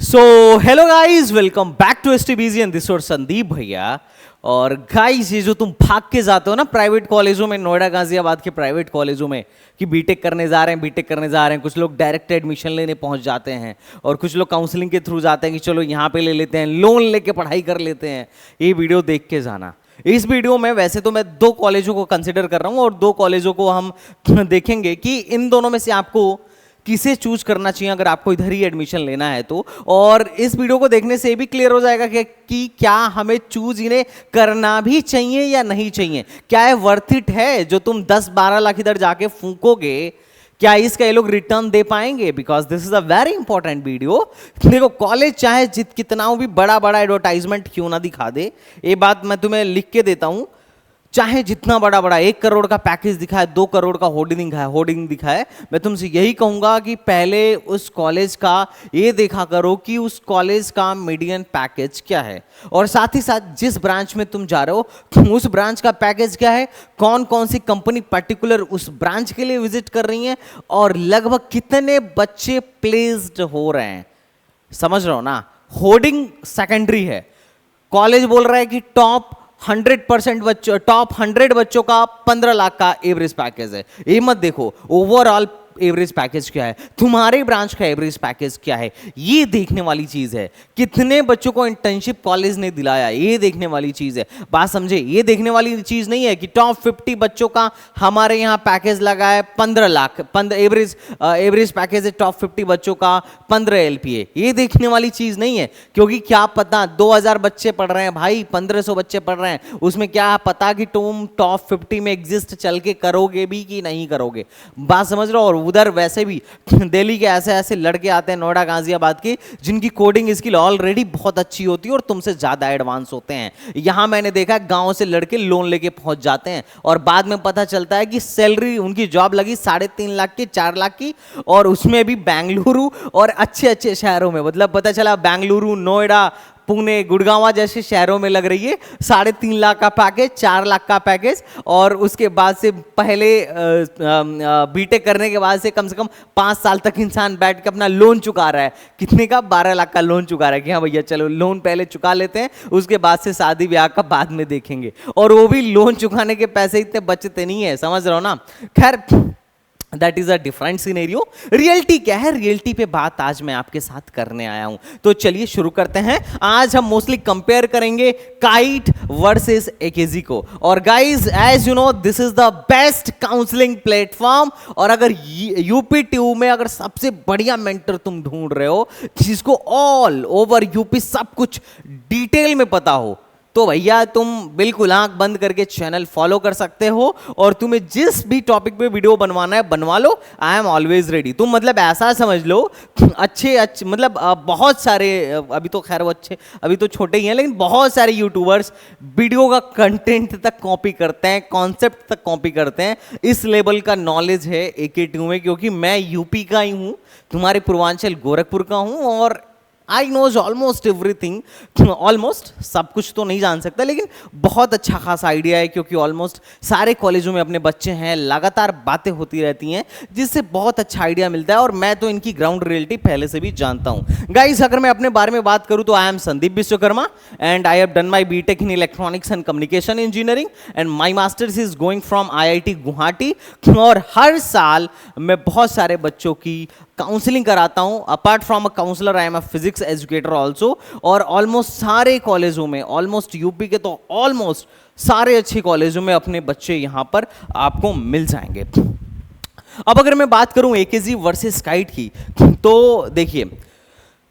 So hello guys, welcome back to STBG and this और संदीप भैया। और गाइस, ये जो तुम भाग के जाते हो ना प्राइवेट कॉलेजों में, नोएडा गाजियाबाद के प्राइवेट कॉलेजों में कि बीटेक करने जा रहे हैं, बीटेक करने जा रहे हैं, कुछ लोग डायरेक्ट एडमिशन लेने पहुंच जाते हैं और कुछ लोग काउंसलिंग के थ्रू जाते हैं कि चलो यहाँ पे ले लेते हैं, लोन लेके पढ़ाई कर लेते हैं। ये वीडियो देख के जाना। इस वीडियो में वैसे तो मैं दो कॉलेजों को कंसिडर कर रहा हूँ और दो कॉलेजों को हम देखेंगे कि इन दोनों में से आपको किसे चूज करना चाहिए अगर आपको इधर ही एडमिशन लेना है तो। और इस वीडियो को देखने से भी क्लियर हो जाएगा कि क्या हमें चूज इन्हें करना भी चाहिए या नहीं चाहिए, क्या है वर्थ इट है जो तुम 10-12 लाख इधर जाके फूकोगे, क्या इसका ये लोग रिटर्न दे पाएंगे। Because this is a very important video. देखो, कॉलेज चाहे कितना भी बड़ा बड़ा एडवर्टाइजमेंट क्यों ना दिखा दे, ये बात मैं तुम्हें लिख के देता हूं, चाहे जितना बड़ा बड़ा 1 करोड़ का पैकेज दिखाए, 2 करोड़ का होर्डिंग दिखाए, मैं तुमसे यही कहूंगा कि पहले उस कॉलेज का ये देखा करो कि उस कॉलेज का मीडियन पैकेज क्या है, और साथ ही साथ जिस ब्रांच में तुम जा रहे हो उस ब्रांच का पैकेज क्या है, कौन कौन सी कंपनी पर्टिकुलर उस ब्रांच के लिए विजिट कर रही हैं और लगभग कितने बच्चे प्लेस्ड हो रहे हैं। समझ रहे हो ना, होर्डिंग सेकेंडरी है। कॉलेज बोल रहा है कि टॉप 100% बच्चों, टॉप 100 बच्चों का 15 लाख का एवरेज पैकेज है। ये मत देखो ओवरऑल एवरेज पैकेज क्या है, तुम्हारे ब्रांच का एवरेज पैकेज क्या है, ये देखने वाली चीज है। कितने बच्चों को इंटर्नशिप कॉलेज ने दिलाया, ये देखने वाली चीज है। बात समझे, ये देखने वाली चीज नहीं है कि टॉप 50 बच्चों का हमारे यहाँ पैकेज लगा है 15 लाख, एवरेज पैकेज है टॉप 50 बच्चों का 15 LPA। ये देखने वाली चीज नहीं है, क्योंकि क्या पता 2000 बच्चे पढ़ रहे हैं भाई, 1500 बच्चे पढ़ रहे हैं, उसमें क्या पता कि तुम टॉप 50 में एग्जिस्ट चल के करोगे भी कि नहीं करोगे। बात समझ रहे हो। और उधर वैसे भी दिल्ली के ऐसे ऐसे लड़के आते हैं नोएडा गाजियाबाद के, जिनकी कोडिंग स्किल ऑलरेडी बहुत अच्छी होती है और तुमसे ज्यादा एडवांस होते हैं। यहां मैंने देखा गांव से लड़के लोन लेके पहुंच जाते हैं और बाद में पता चलता है कि सैलरी उनकी जॉब लगी 3.5 लाख की, 4 लाख की, और उसमें भी बेंगलुरु और अच्छे अच्छे शहरों में। मतलब पता चला बेंगलुरु, नोएडा, पुणे, गुड़गांव जैसे शहरों में लग रही है 3.5 लाख का पैकेज, 4 लाख का पैकेज। और उसके बाद से पहले बीटेक करने के बाद से कम 5 साल तक इंसान बैठ के अपना लोन चुका रहा है। कितने का? 12 लाख का लोन चुका रहा है कि हाँ भैया चलो लोन पहले चुका लेते हैं, उसके बाद से शादी ब्याह का बाद में देखेंगे। और वो भी लोन चुकाने के पैसे इतने बचते नहीं है, समझ रहे हो ना। खैर, that is a different scenario. Reality क्या है, रियलिटी पे बात आज मैं आपके साथ करने आया हूं। तो चलिए शुरू करते हैं। आज हम मोस्टली कंपेयर करेंगे काइट वर्सेस एकेजी को। और guys, as you know, this is the best counselling platform. और अगर यूपी ट्यूब में अगर सबसे बढ़िया मेंटर तुम ढूंढ रहे हो जिसको ऑल ओवर यूपी सब कुछ डिटेल में पता हो, तो भैया तुम बिल्कुल आंख बंद करके चैनल फॉलो कर सकते हो और तुम्हें जिस भी टॉपिक पे वीडियो बनवाना है बनवा लो। I am always ready. तुम मतलब ऐसा समझ लो, अच्छे मतलब बहुत सारे, अभी तो खैर वो अच्छे, अभी तो छोटे ही हैं, लेकिन बहुत सारे यूट्यूबर्स वीडियो का कंटेंट तक कॉपी करते हैं, कॉन्सेप्ट तक कॉपी करते हैं। इस लेवल का नॉलेज है AKTU में, क्योंकि मैं यूपी का ही हूँ, तुम्हारे पूर्वांचल गोरखपुर का हूँ, और आई नोज ऑलमोस्ट एवरीथिंग। ऑलमोस्ट सब कुछ तो नहीं जान सकता, लेकिन बहुत अच्छा खासा आइडिया है, क्योंकि ऑलमोस्ट सारे कॉलेजों में अपने बच्चे हैं, लगातार बातें होती रहती हैं जिससे बहुत अच्छा आइडिया मिलता है। और मैं तो इनकी ग्राउंड रियलिटी पहले से भी जानता हूँ। गाइस, अगर मैं अपने बारे में बात करूँ तो I am Sandeep Vishwakarma and I have done my BTech in electronics and communication engineering and my masters is going from IIT Guwahati. और हर साल मैं बहुत सारे बच्चों की काउंसलिंग कराता हूं। Apart from a counsellor, I am a physics educator also. और ऑलमोस्ट सारे कॉलेजों में, ऑलमोस्ट यूपी के तो ऑलमोस्ट सारे अच्छे कॉलेजों में अपने बच्चे यहां पर आपको मिल जाएंगे। अब अगर मैं बात करूं AKG वर्सेस काइट की, तो देखिए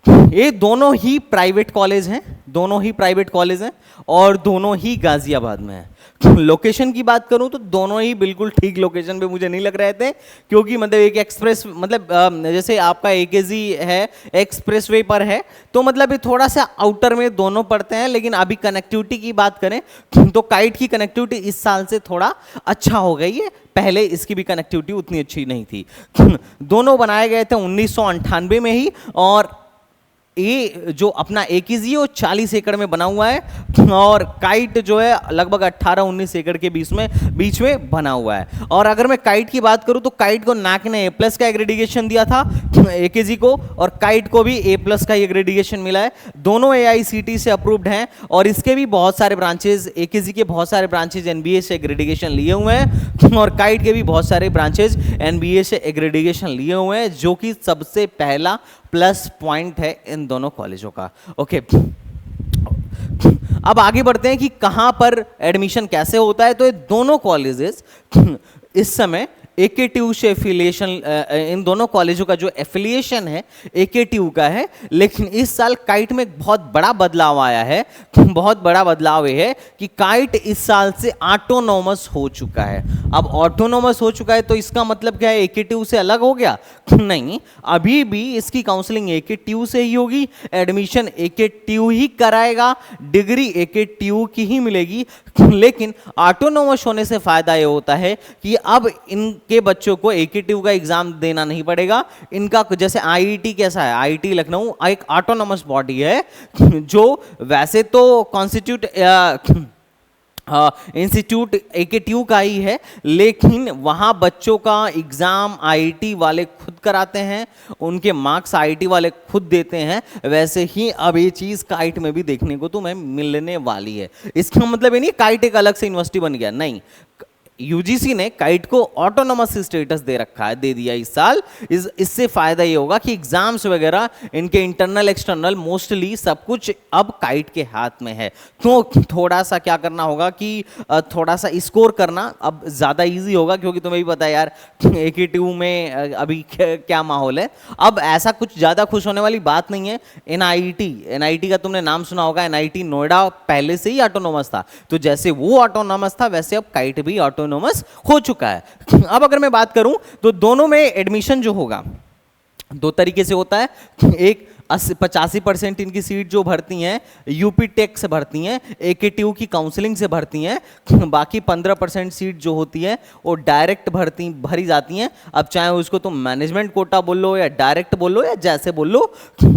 ये दोनों ही प्राइवेट कॉलेज हैं, दोनों ही प्राइवेट कॉलेज हैं और दोनों ही गाजियाबाद में हैं। लोकेशन की बात करूं तो दोनों ही बिल्कुल ठीक लोकेशन पे मुझे नहीं लग रहे थे, क्योंकि मतलब एक एक्सप्रेस, मतलब जैसे आपका AKG है एक्सप्रेसवे पर है, तो मतलब ये थोड़ा सा आउटर में दोनों पड़ते हैं। लेकिन अभी कनेक्टिविटी की बात करें तो काइट की कनेक्टिविटी इस साल से थोड़ा अच्छा हो गई है, पहले इसकी भी कनेक्टिविटी उतनी अच्छी नहीं थी। दोनों बनाए गए थे 1998 में ही, और ये जो अपना AKG है वो 40 एकड़ में बना हुआ है और काइट जो है लगभग 18-19 एकड़ के बीच में बना हुआ है। और अगर मैं काइट की बात करूं तो काइट को नाक ने A+ का एग्रेडिएशन दिया था AKG को, और काइट को भी A+ का एग्रेडिएशन मिला है। दोनों AICTE से अप्रूव्ड हैं और इसके भी बहुत सारे ब्रांचेज, AKG के बहुत सारे ब्रांचेज NBA से एग्रेडिएशन लिए हुए हैं और काइट के भी बहुत सारे ब्रांचेज NBA से एग्रेडिएशन लिए हुए हैं, जो कि सबसे पहला प्लस पॉइंट है इन दोनों कॉलेजों का। ओके, अब आगे बढ़ते हैं कि कहां पर एडमिशन कैसे होता है। तो ये दोनों कॉलेजेस इस समय AKTU से एफिलिएशन, इन दोनों कॉलेजों का जो एफिलिएशन है AKTU का है। लेकिन इस साल काइट में एक बहुत बड़ा बदलाव आया है। बहुत बड़ा बदलाव ये है कि काइट इस साल से ऑटोनोमस हो चुका है। अब ऑटोनोमस हो चुका है तो इसका मतलब क्या है, AKTU से अलग हो गया? नहीं, अभी भी इसकी काउंसलिंग AKTU से ही होगी, एडमिशन AKTU ही कराएगा, डिग्री AKTU की ही मिलेगी। लेकिन ऑटोनोमस होने से फायदा ये होता है कि अब इनके बच्चों को AKTU का एग्जाम देना नहीं पड़ेगा। इनका जैसे IIT कैसा है, IIT लखनऊ एक ऑटोनोमस बॉडी है जो वैसे तो कॉन्स्टिट्यूट इंस्टीट्यूट AKTU का ही है, लेकिन वहां बच्चों का एग्जाम IIT वाले खुद कराते हैं, उनके मार्क्स IIT वाले खुद देते हैं। वैसे ही अब ये चीज काइट में भी देखने को तुम्हें मिलने वाली है। इसका मतलब ये नहीं काइट एक अलग से यूनिवर्सिटी बन गया, नहीं, UGC ने काइट को ऑटोनोमस स्टेटस दे रखा है, दे दिया इस साल। इससे फायदा ये होगा कि एग्जाम्स वगैरह इनके इंटरनल एक्सटर्नल मोस्टली सब कुछ अब काइट के हाथ में है। तो थोड़ा सा क्या करना होगा कि थोड़ा सा स्कोर करना अब ज़्यादा इजी होगा, क्योंकि तुम्हें भी पता है यार AKTU में अभी क्या माहौल है। अब ऐसा कुछ ज़्यादा खुश होने वाली बात नहीं है। NIT का तुमने नाम सुना होगा, NIT नोएडा पहले से ही ऑटोनोमस था, तो जैसे वो ऑटोनोमस था वैसे अब काइट भी ऑटोनोमस हो चुका है। अब अगर मैं बात करूं तो दोनों में एडमिशन जो होगा दो तरीके से होता है। एक 85% इनकी सीट जो भरती हैं यूपी टेक से भरती हैं, AKTU की काउंसलिंग से भरती हैं। बाकी 15% सीट जो होती है वो डायरेक्ट भरी जाती हैं। अब चाहे उसको तुम मैनेजमेंट कोटा बोल लो या डायरेक्ट बोल लो या जैसे बोल लो,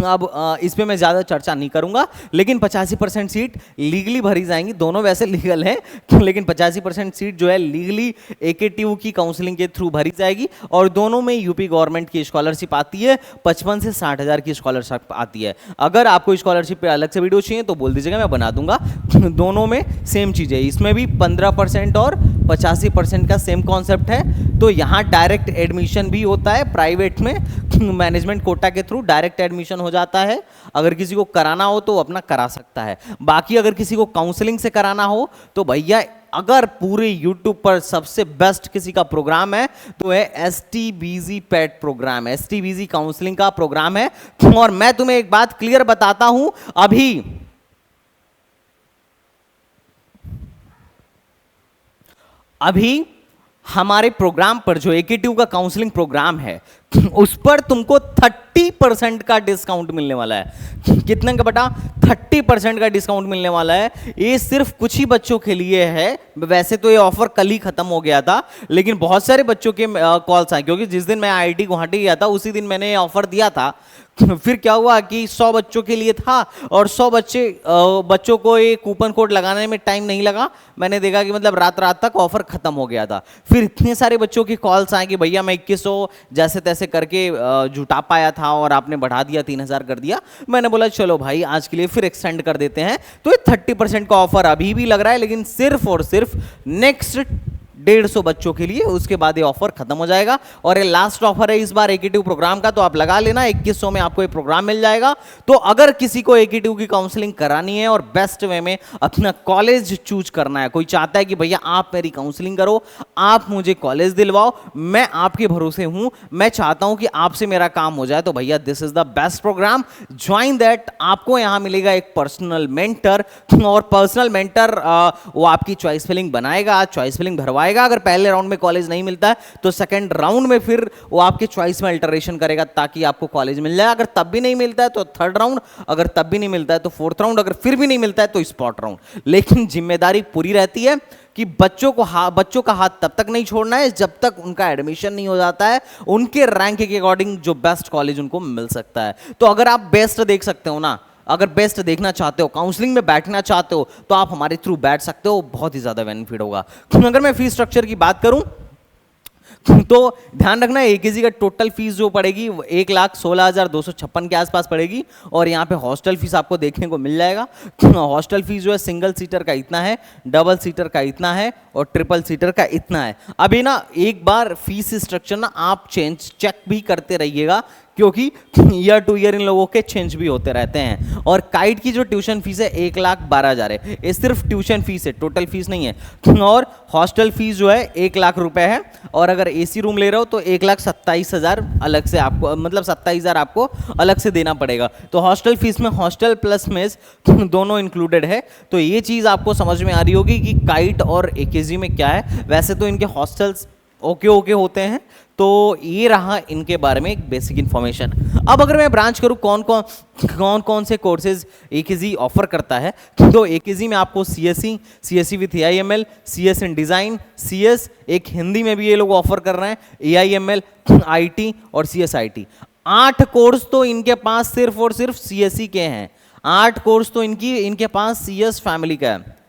अब इस पर मैं ज़्यादा चर्चा नहीं करूंगा। लेकिन 85% सीट लीगली भरी जाएंगी, दोनों वैसे लीगल हैं, लेकिन 85% सीट जो है लीगली AKTU की काउंसलिंग के थ्रू भरी जाएगी। और दोनों में यूपी गवर्नमेंट की स्कॉलरशिप आती है, 55 से 60 हज़ार की स्कॉलरशिप आती है। अगर आपको स्कॉलरशिप पे अलग से वीडियो चाहिए तो बोल दीजिएगा, मैं बना दूंगा। दोनों में सेम चीज है, इसमें भी 15% और 85% का सेम कॉन्सेप्ट है। तो यहाँ डायरेक्ट एडमिशन भी होता है, प्राइवेट में मैनेजमेंट कोटा के थ्रू डायरेक्ट एडमिशन हो जाता है। अगर किसी को कराना हो तो अपना करा सकता है। बाकी अगर किसी को काउंसलिंग से कराना हो तो भैया, अगर पूरे YouTube पर सबसे बेस्ट किसी का प्रोग्राम है तो है STBZ पैट प्रोग्राम, STBZ काउंसलिंग का प्रोग्राम है। और मैं तुम्हें एक बात क्लियर बताता हूं, अभी हमारे प्रोग्राम पर जो AKTU का काउंसलिंग प्रोग्राम है उस पर तुमको 30% का डिस्काउंट मिलने वाला है। कितने का बेटा? 30% का डिस्काउंट मिलने वाला है। ये सिर्फ कुछ ही बच्चों के लिए है। वैसे तो ये ऑफर कल ही खत्म हो गया था, लेकिन बहुत सारे बच्चों के कॉल्स आए, क्योंकि जिस दिन मैं IIT गुवाहाटी गया था उसी दिन मैंने ये ऑफर दिया था। फिर क्या हुआ कि 100 बच्चों के लिए था और 100 बच्चों को ये कूपन कोड लगाने में टाइम नहीं लगा। मैंने देखा कि मतलब रात तक ऑफर खत्म हो गया था। फिर इतने सारे बच्चों की कॉल्स आए कि भैया मैं 2100 जैसे तैसे करके जुटा पाया था और आपने बढ़ा दिया, 3000 कर दिया। मैंने बोला चलो भाई आज के लिए फिर एक्सटेंड कर देते हैं। तो ये 30% का ऑफर अभी भी लग रहा है, लेकिन सिर्फ और सिर्फ नेक्स्ट 150 बच्चों के लिए। उसके बाद ये ऑफर खत्म हो जाएगा और ये लास्ट ऑफर है इस बार AKTU प्रोग्राम का, तो आप लगा लेना। 2100 में आपको ये प्रोग्राम मिल जाएगा। तो अगर किसी को AKTU की काउंसलिंग करानी है और बेस्ट वे में अपना कॉलेज चूज करना है, कोई चाहता है कि भैया आप मेरी काउंसलिंग करो, आप मुझे कॉलेज दिलवाओ, मैं आपके भरोसे हूं, मैं चाहता हूं कि आपसे मेरा काम हो जाए, तो भैया this is the best programme, join that. आपको यहां मिलेगा एक पर्सनल मेंटर, और पर्सनल मेंटर वो आपकी चॉइस फिलिंग बनाएगा, चॉइस फिलिंग भरवाएगा। अगर पहले राउंड में कॉलेज नहीं मिलता है तो सेकंड राउंड में फिर वो आपके चॉइस में अल्टरेशन करेगा ताकि आपको कॉलेज मिल जाए। अगर तब भी नहीं मिलता है तो थर्ड राउंड, अगर तब भी नहीं मिलता है तो फोर्थ राउंड, अगर फिर भी नहीं मिलता है तो स्पॉट राउंड। लेकिन जिम्मेदारी पूरी रहती है, कि बच्चों का हाथ तब तक नहीं छोड़ना है जब तक उनका एडमिशन नहीं हो जाता है उनके रैंक के अकॉर्डिंग जो बेस्ट कॉलेज उनको मिल सकता है। तो अगर आप बेस्ट देख सकते हो ना, अगर बेस्ट देखना चाहते हो, काउंसलिंग में बैठना चाहते हो, तो आप हमारे थ्रू बैठ सकते हो, बहुत ही ज्यादा बेनिफिट होगा। अगर मैं फीस स्ट्रक्चर की बात करूं तो ध्यान रखना AKG का टोटल फीस जो पड़ेगी 1,16,256 के आसपास पड़ेगी। और यहाँ पे हॉस्टल फीस आपको देखने को मिल जाएगा। हॉस्टल फीस जो है सिंगल सीटर का इतना है, डबल सीटर का इतना है और ट्रिपल सीटर का इतना है। अभी ना एक बार फीस स्ट्रक्चर ना आप चेक भी करते रहिएगा क्योंकि ईयर टू ईयर इन लोगों के चेंज भी होते रहते हैं। और काइट की जो ट्यूशन फीस है 1,12,000 है, ये सिर्फ ट्यूशन फीस है, टोटल फीस नहीं है। और हॉस्टल फीस जो है 1,00,000 रुपए है। और अगर AC रूम ले रहे हो तो 1,27,000 अलग से आपको, मतलब 27,000 आपको अलग से देना पड़ेगा। तो हॉस्टल फीस में हॉस्टल प्लस मेस दोनों इंक्लूडेड है। तो ये चीज़ आपको समझ में आ रही होगी कि काइट और AKG में क्या है। वैसे तो इनके हॉस्टल्स ओके होते हैं। तो ये रहा इनके बारे में एक बेसिक इंफॉर्मेशन। अब अगर मैं ब्रांच करूँ कौन कौन से कोर्सेज AKG ऑफर करता है, तो AKG में आपको CSE with AIML, CS in design, CS एक हिंदी में भी ये लोग ऑफर कर रहे हैं, AIML, IT और CSIT। 8 कोर्स तो इनके पास सिर्फ और सिर्फ CSE के हैं। 8 कोर्स तो इनके पास CS फैमिली का है,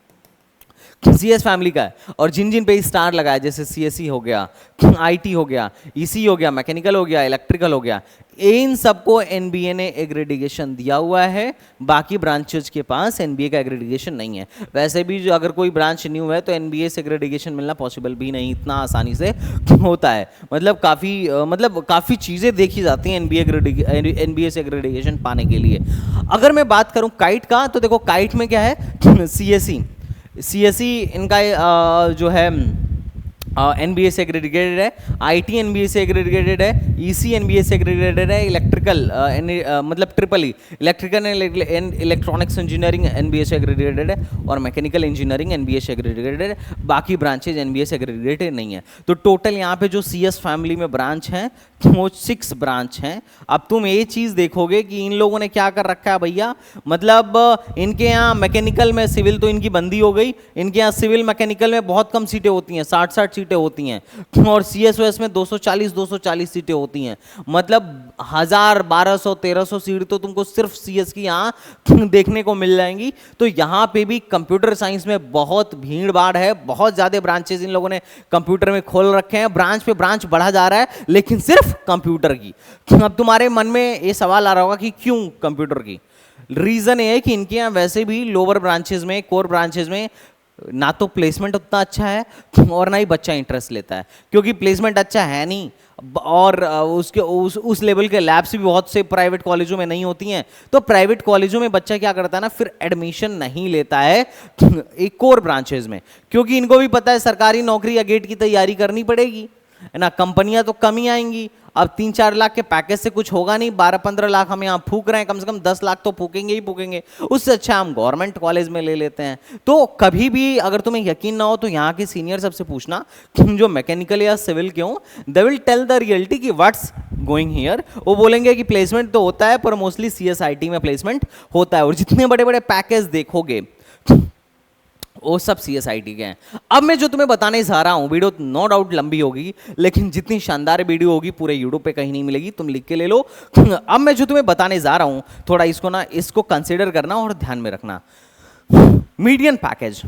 CS फैमिली का है। और जिन पे स्टार लगा है, जैसे CSE हो गया, IT हो गया, EC हो गया, मैकेनिकल हो गया, इलेक्ट्रिकल हो गया, इन सबको NBA ने एग्रेडिगेशन दिया हुआ है। बाकी ब्रांचेज के पास NBA का एग्रेडिगेशन नहीं है। वैसे भी जो अगर कोई ब्रांच न्यू है तो NBA से एग्रेडिगेशन मिलना पॉसिबल भी नहीं इतना आसानी से होता है। मतलब काफ़ी चीज़ें देखी जाती हैं NBA से एग्रेडिगेशन पाने के लिए। अगर मैं बात करूँ काइट का, तो देखो काइट में क्या है, CSE इनका जो है NBA से एग्रीगेटेड है, IT NBA से एग्रीगेटेड है, EC NBA से एग्रीगेटेड है, इलेक्ट्रिकल मतलब triple electrical and electronics engineering NBA से एग्रीगेटेड है और मैकेनिकल इंजीनियरिंग NBA से एग्रीगेटेड है। बाकी ब्रांचेज NBA से एग्रीगेटेड नहीं है। तो टोटल यहाँ पे जो CS फैमिली में ब्रांच हैं वो 6 ब्रांच हैं। अब तुम ये चीज़ देखोगे कि इन लोगों ने क्या कर रखा है भैया, मतलब इनके यहाँ मैकेनिकल में सिविल तो इनकी बंदी हो गई। इनके यहाँ सिविल मैकेनिकल में बहुत कम सीटें होती हैं, 60 सीटें होती हैं। और CSOS में 240 सीटें होती हैं। मतलब 1000, 1200, 1300 सीट तो तुमको सिर्फ CS की यहाँ देखने को मिल जाएंगी। तो यहाँ पे भी कंप्यूटर साइंस में बहुत भीड़ भाड़ है, बहुत ज़्यादा ब्रांचेज इन लोगों ने कंप्यूटर में खोल रखे हैं। ब्रांच पे ब्रांच बढ़ा जा रहा है, लेकिन सिर्फ कंप्यूटर की। अब तुम्हारे मन में ये सवाल आ रहा होगा कि क्यों कंप्यूटर की? रीजन ये है कि इनके यहाँ वैसे भी लोअर ब्रांचेज में, कोर ब्रांचेज में ना तो प्लेसमेंट उतना अच्छा है और ना ही बच्चा इंटरेस्ट लेता है, क्योंकि प्लेसमेंट अच्छा है नहीं। और उसके उस लेवल के लैब्स भी बहुत से प्राइवेट कॉलेजों में नहीं होती हैं। तो प्राइवेट कॉलेजों में बच्चा क्या करता है ना, फिर एडमिशन नहीं लेता है एक कोर ब्रांचेज में, क्योंकि इनको भी पता है सरकारी नौकरी या गेट की तैयारी करनी पड़ेगी, है ना। कंपनियां तो कम ही आएंगी। अब 3-4 लाख के पैकेज से कुछ होगा नहीं। 12-15 लाख हम यहाँ फूक रहे हैं, कम से कम 10 लाख तो फूकेंगे ही फूकेंगे। उससे अच्छा हम गवर्नमेंट कॉलेज में ले लेते हैं। तो कभी भी अगर तुम्हें यकीन ना हो तो यहाँ के सीनियर सबसे पूछना जो मैकेनिकल या सिविल के हो, they will tell the reality कि व्हाट्स गोइंग हियर। वो बोलेंगे कि प्लेसमेंट तो होता है, पर मोस्टली CSIT में प्लेसमेंट होता है। और जितने बड़े बड़े पैकेज देखोगे वो सब CSIT के हैं। अब मैं जो तुम्हें बताने जा रहा हूँ, वीडियो नो डाउट लंबी होगी, लेकिन जितनी शानदार वीडियो होगी पूरे यूट्यूब पे कहीं नहीं मिलेगी, तुम लिख के ले लो। अब मैं जो तुम्हें बताने जा रहा हूँ, थोड़ा इसको कंसिडर करना और ध्यान में रखना। मीडियन पैकेज,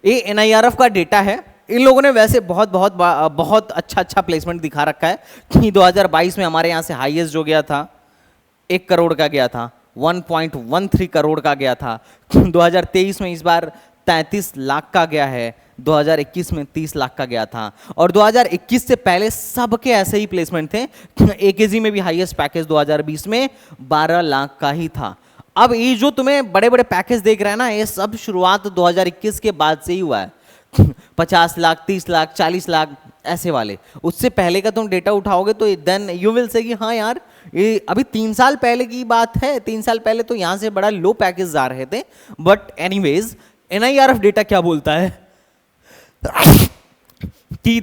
ये NIRF का डेटा है। इन लोगों ने वैसे बहुत अच्छा प्लेसमेंट दिखा रखा है कि 2022 में हमारे यहाँ से हाईएस्ट जो गया था 1 करोड़ का गया था, 1.13 करोड़ का गया था। 2023 में इस बार 33 लाख का गया है, 2021 में 30 लाख का गया था। और 2021 से पहले सबके ऐसे ही प्लेसमेंट थे। AKG में भी हाईएस्ट पैकेज 2020 में 12 लाख का ही था। अब ये जो तुम्हें बड़े बड़े पैकेज देख रहे हैं ना, ये सब शुरुआत 2021 के बाद से ही हुआ है। 50 लाख, 30 लाख, 40 लाख ऐसे वाले। उससे पहले का तुम डेटा उठाओगे तो देन यू विल से कि हाँ यार, ये अभी 3 साल पहले की बात है। 3 साल पहले तो यहाँ से बड़ा लो पैकेज आ रहे थे। बट एनीवेज, NIRF डेटा क्या बोलता है कि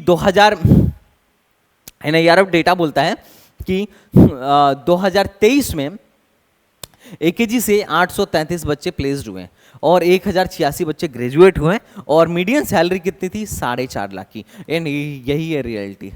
NIRF डेटा बोलता है कि 2023 में एकेजी से 833 बच्चे प्लेस्ड हुए हैं और 1086 बच्चे ग्रेजुएट हुए हैं और मीडियन सैलरी कितनी थी 4.5 लाख की। एंड यही है रियलिटी,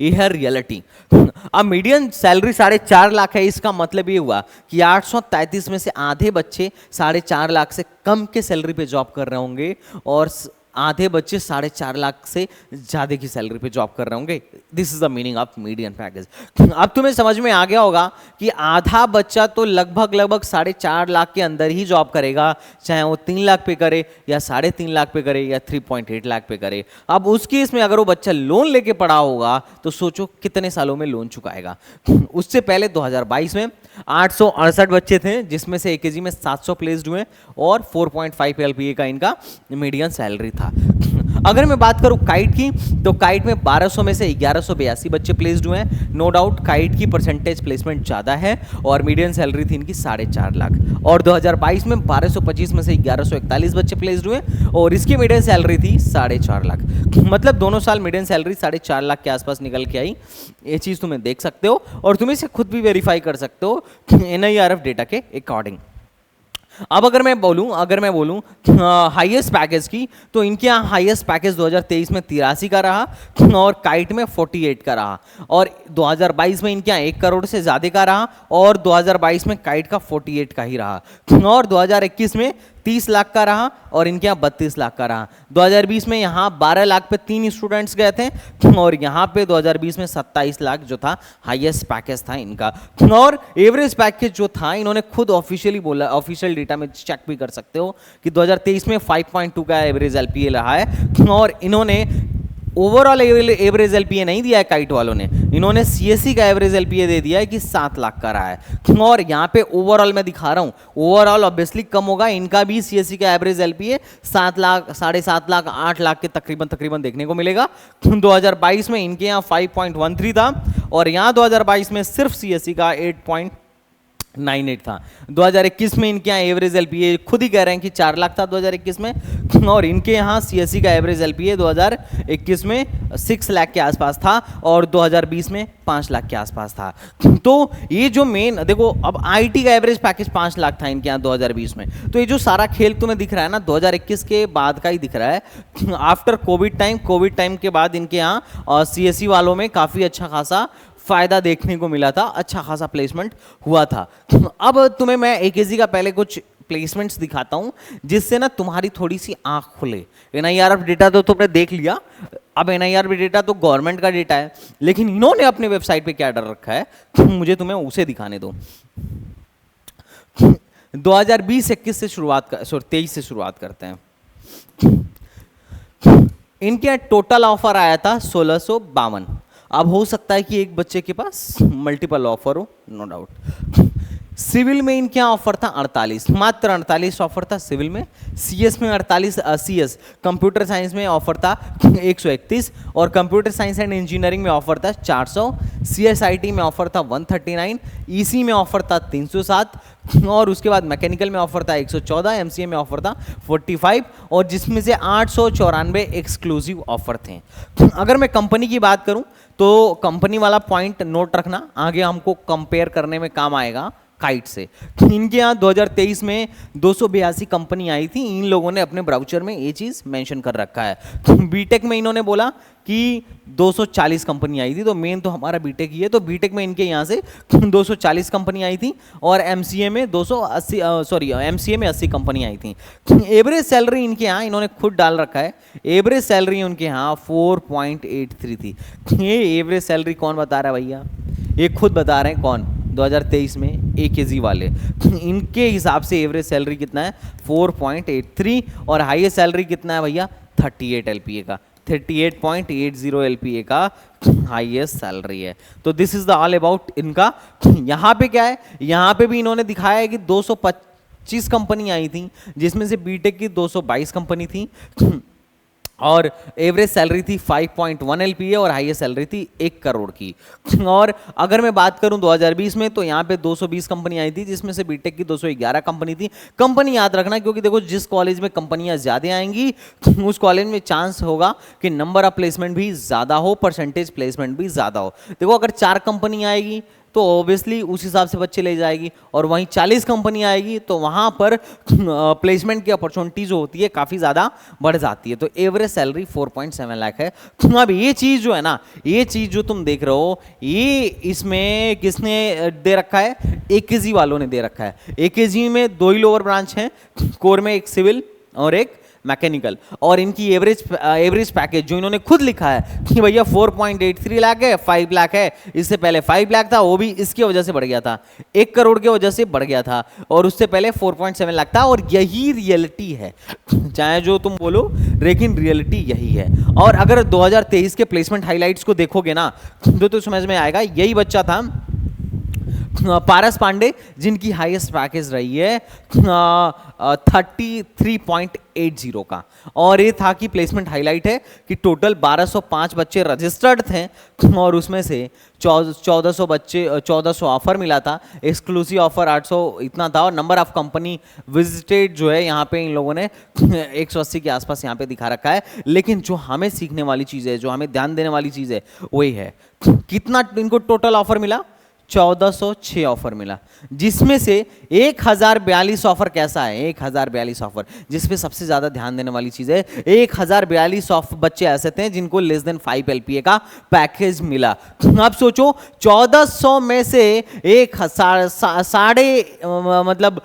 ये है रियलिटी। अब मीडियन सैलरी 4.5 लाख है, इसका मतलब ये हुआ कि 833 में से आधे बच्चे 4.5 लाख से कम के सैलरी पे जॉब कर रहे होंगे और आधे बच्चे 4.5 लाख से ज्यादा की सैलरी पे जॉब कर रहे होंगे। This is the meaning of median package. अब तुम्हें समझ में आ गया होगा कि आधा बच्चा तो लगभग 4.5 लाख के अंदर ही जॉब करेगा, चाहे वो 3 लाख पे करे या 3.5 लाख पे करे या 3.8 लाख पे करे। अब उस केस में अगर वो बच्चा लोन लेके पढ़ा होगा तो सोचो कितने सालों में लोन चुकाएगा। उससे पहले 2022 में 868 बच्चे थे, जिसमें से एकेजी में 700 प्लेस्ड हुए और 4.5 एलपीए का इनका मीडियन सैलरी था। अगर मैं बात करूं काइट की, तो काइट में 1200 में से 1182 बच्चे प्लेस्ड हुए हैं। नो डाउट काइट की परसेंटेज प्लेसमेंट ज़्यादा है और मीडियन सैलरी थी इनकी 4.5 लाख। और 2022 में 1225 में से 1141 बच्चे प्लेस्ड हुए और इसकी मीडियन सैलरी थी 4.5 लाख। मतलब दोनों साल मीडियन सैलरी 4.5 लाख के आसपास निकल के आई। ये चीज़ तुम्हें देख सकते हो और तुम इसे खुद भी वेरीफाई कर सकते हो NIRF डेटा के अकॉर्डिंग। अब अगर मैं बोलूं हाईएस्ट पैकेज की, तो इनके यहाँ हाईएस्ट पैकेज 2023 में 83 का रहा और काइट में 48 का रहा और 2022 में इनके यहाँ 1 करोड़ से ज़्यादा का रहा और 2022 में काइट का 48 का ही रहा और 2021 में 30 लाख का रहा और इनके यहाँ 32 लाख का रहा। 2020 में यहाँ 12 लाख पे 3 स्टूडेंट्स गए थे और यहाँ पे 2020 में 27 लाख जो था हाईएस्ट पैकेज था इनका। और एवरेज पैकेज जो था इन्होंने खुद ऑफिशियली बोला, ऑफिशियल डेटा में चेक भी कर सकते हो कि 2023 में 5.2 का एवरेज एलपीए रहा है और इन्होंने ओवरऑल एवरेज एलपीए नहीं दिया है काइट वालों ने, इन्होंने सीएससी का एवरेज एलपीए दे दिया है कि 7 लाख का रहा है। और यहाँ पे ओवरऑल मैं दिखा रहा हूँ, ओवरऑल ऑब्वियसली कम होगा, इनका भी सीएससी का एवरेज एलपीए 7 लाख, 7.5 लाख, 8 लाख के तकरीबन देखने को मिलेगा। 2022 में इनके यहाँ 5.13 था और यहाँ 2022 में सिर्फ सीएससी का 8.98 था। 2021 में इनके यहाँ एवरेज एलपीए खुद ही कह रहे हैं कि 4 लाख था 2021 में और इनके यहाँ सीएससी का एवरेज एलपीए 2021 में 6 लाख के आसपास था और 2020 में 5 लाख के आसपास था। तो ये जो मेन देखो, अब आईटी का एवरेज पैकेज 5 लाख था इनके यहाँ 2020 में। तो ये जो सारा खेल तुम्हें दिख रहा है ना 2021 के बाद का ही दिख रहा है। आफ्टर कोविड टाइम के बाद इनके यहाँ सीएससी वालों में काफ़ी अच्छा खासा फायदा देखने को मिला था, अच्छा खासा प्लेसमेंट हुआ था। अब तुम्हें मैं एकेजी का पहले कुछ प्लेसमेंट्स दिखाता हूं जिससे ना तुम्हारी थोड़ी सी आंख खुले। NIRF डेटा तो तुमने देख लिया, अब NIRF डेटा तो गवर्नमेंट का डेटा है, लेकिन इन्होंने अपने वेबसाइट पे क्या डाल रखा है मुझे तुम्हें उसे दिखाने दो। 2020-21 से शुरुआत 23 से शुरुआत करते हैं। इनके टोटल ऑफर आया था 1652। अब हो सकता है कि एक बच्चे के पास मल्टीपल ऑफर हो, नो डाउट। सिविल में इनके यहाँ ऑफर था 48, मात्र 48 ऑफर था सिविल में। सीएस में 48, सीएस कंप्यूटर साइंस में ऑफर था 131 और कंप्यूटर साइंस एंड इंजीनियरिंग में ऑफर था 400। CSIT में ऑफर था 139, EC में ऑफर था 307 और उसके बाद मैकेनिकल में ऑफर था 114, MCA में ऑफर था 45 और जिसमें से 894 एक्सक्लूसिव ऑफर थे। अगर मैं कंपनी की बात करूं तो कंपनी वाला पॉइंट नोट रखना, आगे हमको कंपेयर करने में काम आएगा काइट से। इनके यहाँ 2023 में 282 कंपनी आई थी, इन लोगों ने अपने ब्राउचर में ये चीज़ मेंशन कर रखा है। बीटेक में इन्होंने बोला कि 240 कंपनी आई थी, तो मेन तो हमारा बीटेक ही है, तो बीटेक में इनके यहाँ से 240 कंपनी आई थी और MCA में 80 कंपनी आई थी। एवरेज सैलरी इनके यहाँ इन्होंने खुद डाल रखा है, एवरेज सैलरी उनके यहाँ 4.83 थी। ये एवरेज सैलरी कौन बता रहा है भैया? ये खुद बता रहे हैं। कौन? 2023 में एकेजी वाले। इनके हिसाब से एवरेज सैलरी कितना है? 4.83 और हाईएस्ट सैलरी कितना है भैया? 38 LPA का, 38.80 LPA का हाईएस्ट सैलरी है। तो this is the all about इनका। यहाँ पे क्या है, यहाँ पे भी इन्होंने दिखाया है कि 225 कंपनी आई थी, जिसमें से बीटेक की 222 कंपनी थी और एवरेज सैलरी थी 5.1 LPA और हाईएस्ट सैलरी थी 1 करोड़ की। और अगर मैं बात करूं 2020 में तो यहाँ पे 220 कंपनी आई थी, जिसमें से बीटेक की 211 कंपनी थी। कंपनी याद रखना, क्योंकि देखो जिस कॉलेज में कंपनियां ज़्यादा आएंगी उस कॉलेज में चांस होगा कि नंबर ऑफ प्लेसमेंट भी ज़्यादा हो, परसेंटेज प्लेसमेंट भी ज़्यादा हो। देखो अगर 4 कंपनी आएगी तो ऑब्वियसली उस हिसाब से बच्चे ले जाएगी, और वहीं 40 कंपनी आएगी तो वहाँ पर प्लेसमेंट की अपॉर्चुनिटी जो होती है काफ़ी ज़्यादा बढ़ जाती है। तो एवरेज सैलरी 4.7 लाख है। अब ये चीज़ जो है ना, ये चीज़ जो तुम देख रहे हो, ये इसमें किसने दे रखा है? एकेजी वालों ने दे रखा है। एकेजी में 2 ही लोअर ब्रांच हैं, कोर में एक सिविल और एक मैकेनिकल, और इनकी एवरेज पैकेज जो इन्होंने खुद लिखा है कि भैया 4.83 लाख है, 5 लाख है। इससे पहले 5 लाख था, वो भी इसकी वजह से बढ़ गया था, 1 करोड़ की वजह से बढ़ गया था, और उससे पहले 4.7 लाख था। और यही रियलिटी है, चाहे जो तुम बोलो, लेकिन रियलिटी यही है। और अगर 2023 के प्लेसमेंट हाइलाइट्स को देखोगे ना तो समझ में आएगा। यही बच्चा था पारस पांडे, जिनकी हाईएस्ट पैकेज रही है 33.80 का। और ये था कि प्लेसमेंट हाईलाइट है कि टोटल 1205 बच्चे रजिस्टर्ड थे, और उसमें से 1400 ऑफर मिला था। एक्सक्लूसिव ऑफर 800 इतना था, और नंबर ऑफ कंपनी विजिटेड जो है यहाँ पे इन लोगों ने 180 के आसपास यहाँ पे दिखा रखा है। लेकिन जो हमें सीखने वाली चीज़ है, जो हमें ध्यान देने वाली चीज़ है, वही है कितना इनको टोटल ऑफर मिला? 1406 ऑफर मिला, जिसमें से 1042 ऑफर कैसा है? 1042 ऑफर, जिसपे सबसे ज्यादा ध्यान देने वाली चीज है, 1042 बच्चे ऐसे थे जिनको लेस देन 5 LPA का पैकेज मिला। अब सोचो 1400 में से एक मतलब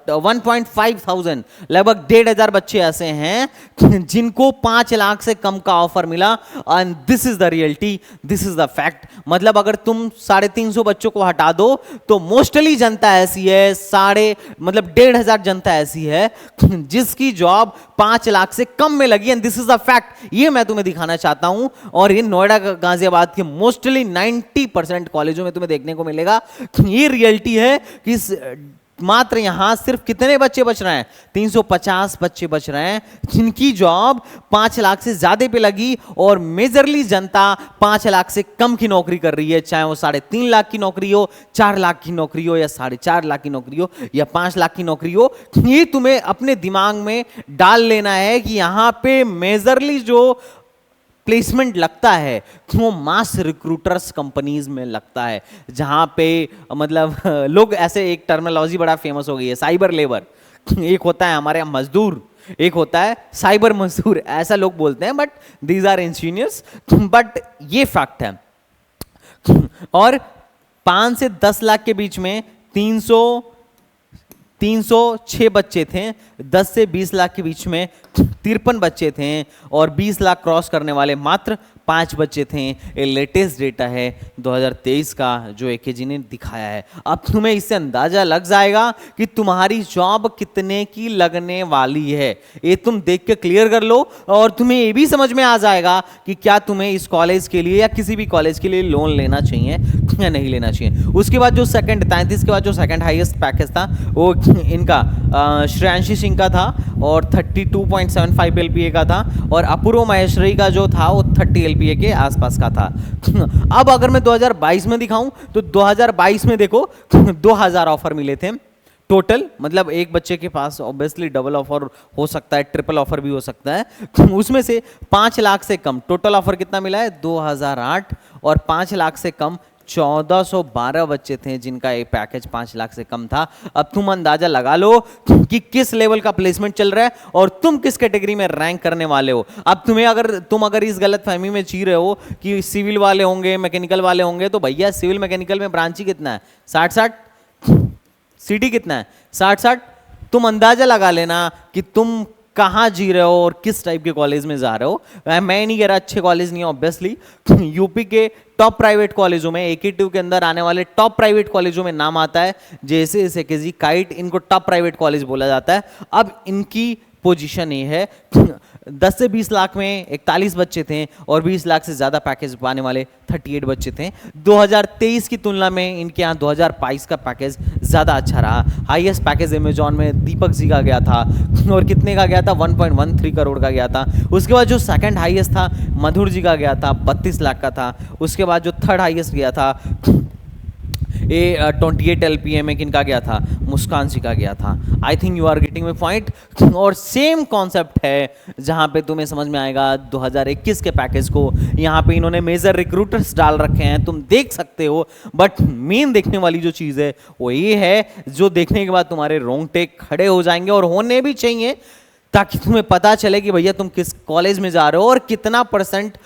1.5 लगभग 1,500 बच्चे ऐसे हैं जिनको 5 लाख से कम का ऑफर मिला। And this is the reality, this is the fact. मतलब अगर तुम 350 बच्चों को हटा दो तो मोस्टली जनता ऐसी है, 1,500 जनता ऐसी है जिसकी जॉब 5 लाख से कम में लगी। And this is the fact, ये मैं तुम्हें दिखाना चाहता हूं। और ये नोएडा गाजियाबाद के मोस्टली 90% कॉलेजों में तुम्हें देखने को मिलेगा। ये रियलिटी है कि मात्र यहां सिर्फ कितने बच्चे बच रहे हैं? 350 बच्चे बच रहे हैं जिनकी जॉब 5 लाख से ज्यादा पे लगी, और मेजरली जनता 5 लाख से कम की नौकरी कर रही है, चाहे वो 3.5 लाख की नौकरी हो, 4 लाख की नौकरी हो, या 4.5 लाख की नौकरी हो, या 5 लाख की नौकरी हो। ये तुम्हें अपने दिमाग में डाल लेना है कि यहां पे मेजरली जो प्लेसमेंट लगता है वो मास रिक्रूटर्स कंपनीज में लगता है, जहां पे मतलब लोग ऐसे, एक टर्मिनोलॉजी बड़ा फेमस हो गई है, साइबर लेबर। एक होता है हमारे यहाँ मजदूर, एक होता है साइबर मजदूर, ऐसा लोग बोलते हैं, but these are engineers. But ये फैक्ट है। और 5 से 10 लाख के बीच में 306 बच्चे थे, 10 से 20 लाख के बीच में 53 बच्चे थे, और 20 लाख क्रॉस करने वाले मात्र 5 बच्चे थे। ये लेटेस्ट डेटा है 2023 का जो एकेजी ने दिखाया है। अब तुम्हें इससे अंदाजा लग जाएगा कि तुम्हारी जॉब कितने की लगने वाली है। ये तुम देख के क्लियर कर लो, और तुम्हें ये भी समझ में आ जाएगा कि क्या तुम्हें इस कॉलेज के लिए या किसी भी कॉलेज के लिए लोन लेना चाहिए या नहीं लेना चाहिए। उसके बाद जो 33 के बाद जो सेकंड हाईएस्ट पैकेज था वो इनका श्रेयांशी सिंह का था, और 32.75 LPA का था, और अपूर्व महेश्वरी का जो था वो 30 LPA के आसपास का था। अब अगर मैं 2022 में दिखाऊं तो 2022 में देखो 2000 ऑफर मिले थे टोटल। मतलब एक बच्चे के पास ऑब्वियसली डबल ऑफर हो सकता है, ट्रिपल ऑफर भी हो सकता है। उसमें से 5 लाख से कम टोटल ऑफर कितना मिला है? 2008, और 5 लाख से कम 1412 बच्चे थे जिनका ये पैकेज 5 लाख से कम था। अब तुम अंदाजा लगा लो कि किस लेवल का प्लेसमेंट चल रहा है और तुम किस कैटेगरी में रैंक करने वाले हो। अब तुम अगर इस गलत फहमी में जी रहे हो कि सिविल वाले होंगे, मैकेनिकल वाले होंगे, तो भैया सिविल मैकेनिकल में ब्रांच ही कितना है? 60-60। सीटी कितना है? 60-60। तुम अंदाजा लगा लेना कि तुम कहाँ जी रहे हो और किस टाइप के कॉलेज में जा रहे हो। मैं नहीं कह रहा अच्छे कॉलेज नहीं है, ऑब्वियसली यूपी के टॉप प्राइवेट कॉलेजों में, AKTU के अंदर आने वाले टॉप प्राइवेट कॉलेजों में नाम आता है, जैसे SKG, काइट, इनको टॉप प्राइवेट कॉलेज बोला जाता है। अब इनकी पोजीशन ये है 10 से 20 लाख में 41 बच्चे थे, और 20 लाख से ज़्यादा पैकेज पाने वाले 38 बच्चे थे। 2023 की तुलना में इनके यहाँ 2022 का पैकेज ज़्यादा अच्छा रहा। हाईएस्ट पैकेज अमेजॉन में दीपक जी का गया था, और कितने का गया था? 1.13 करोड़ का गया था। उसके बाद जो सेकंड हाईएस्ट था मधुर जी का गया था, 32 लाख का था। उसके बाद जो थर्ड हाईएस्ट गया था ये 28 LPA में किनका गया था, मुस्कान जी का गया था। I think you are getting my point. और सेम कॉन्सेप्ट है जहाँ पे तुम्हें समझ में आएगा 2021 के पैकेज को, यहाँ पे इन्होंने मेजर रिक्रूटर्स डाल रखे हैं, तुम देख सकते हो। बट मेन देखने वाली जो चीज़ है वो ये है, जो देखने के बाद तुम्हारे रोंगटे खड़े हो जाएंगे, और होने भी चाहिए, ताकि तुम्हें पता चले कि भैया तुम किस कॉलेज में जा रहे हो और कितना परसेंट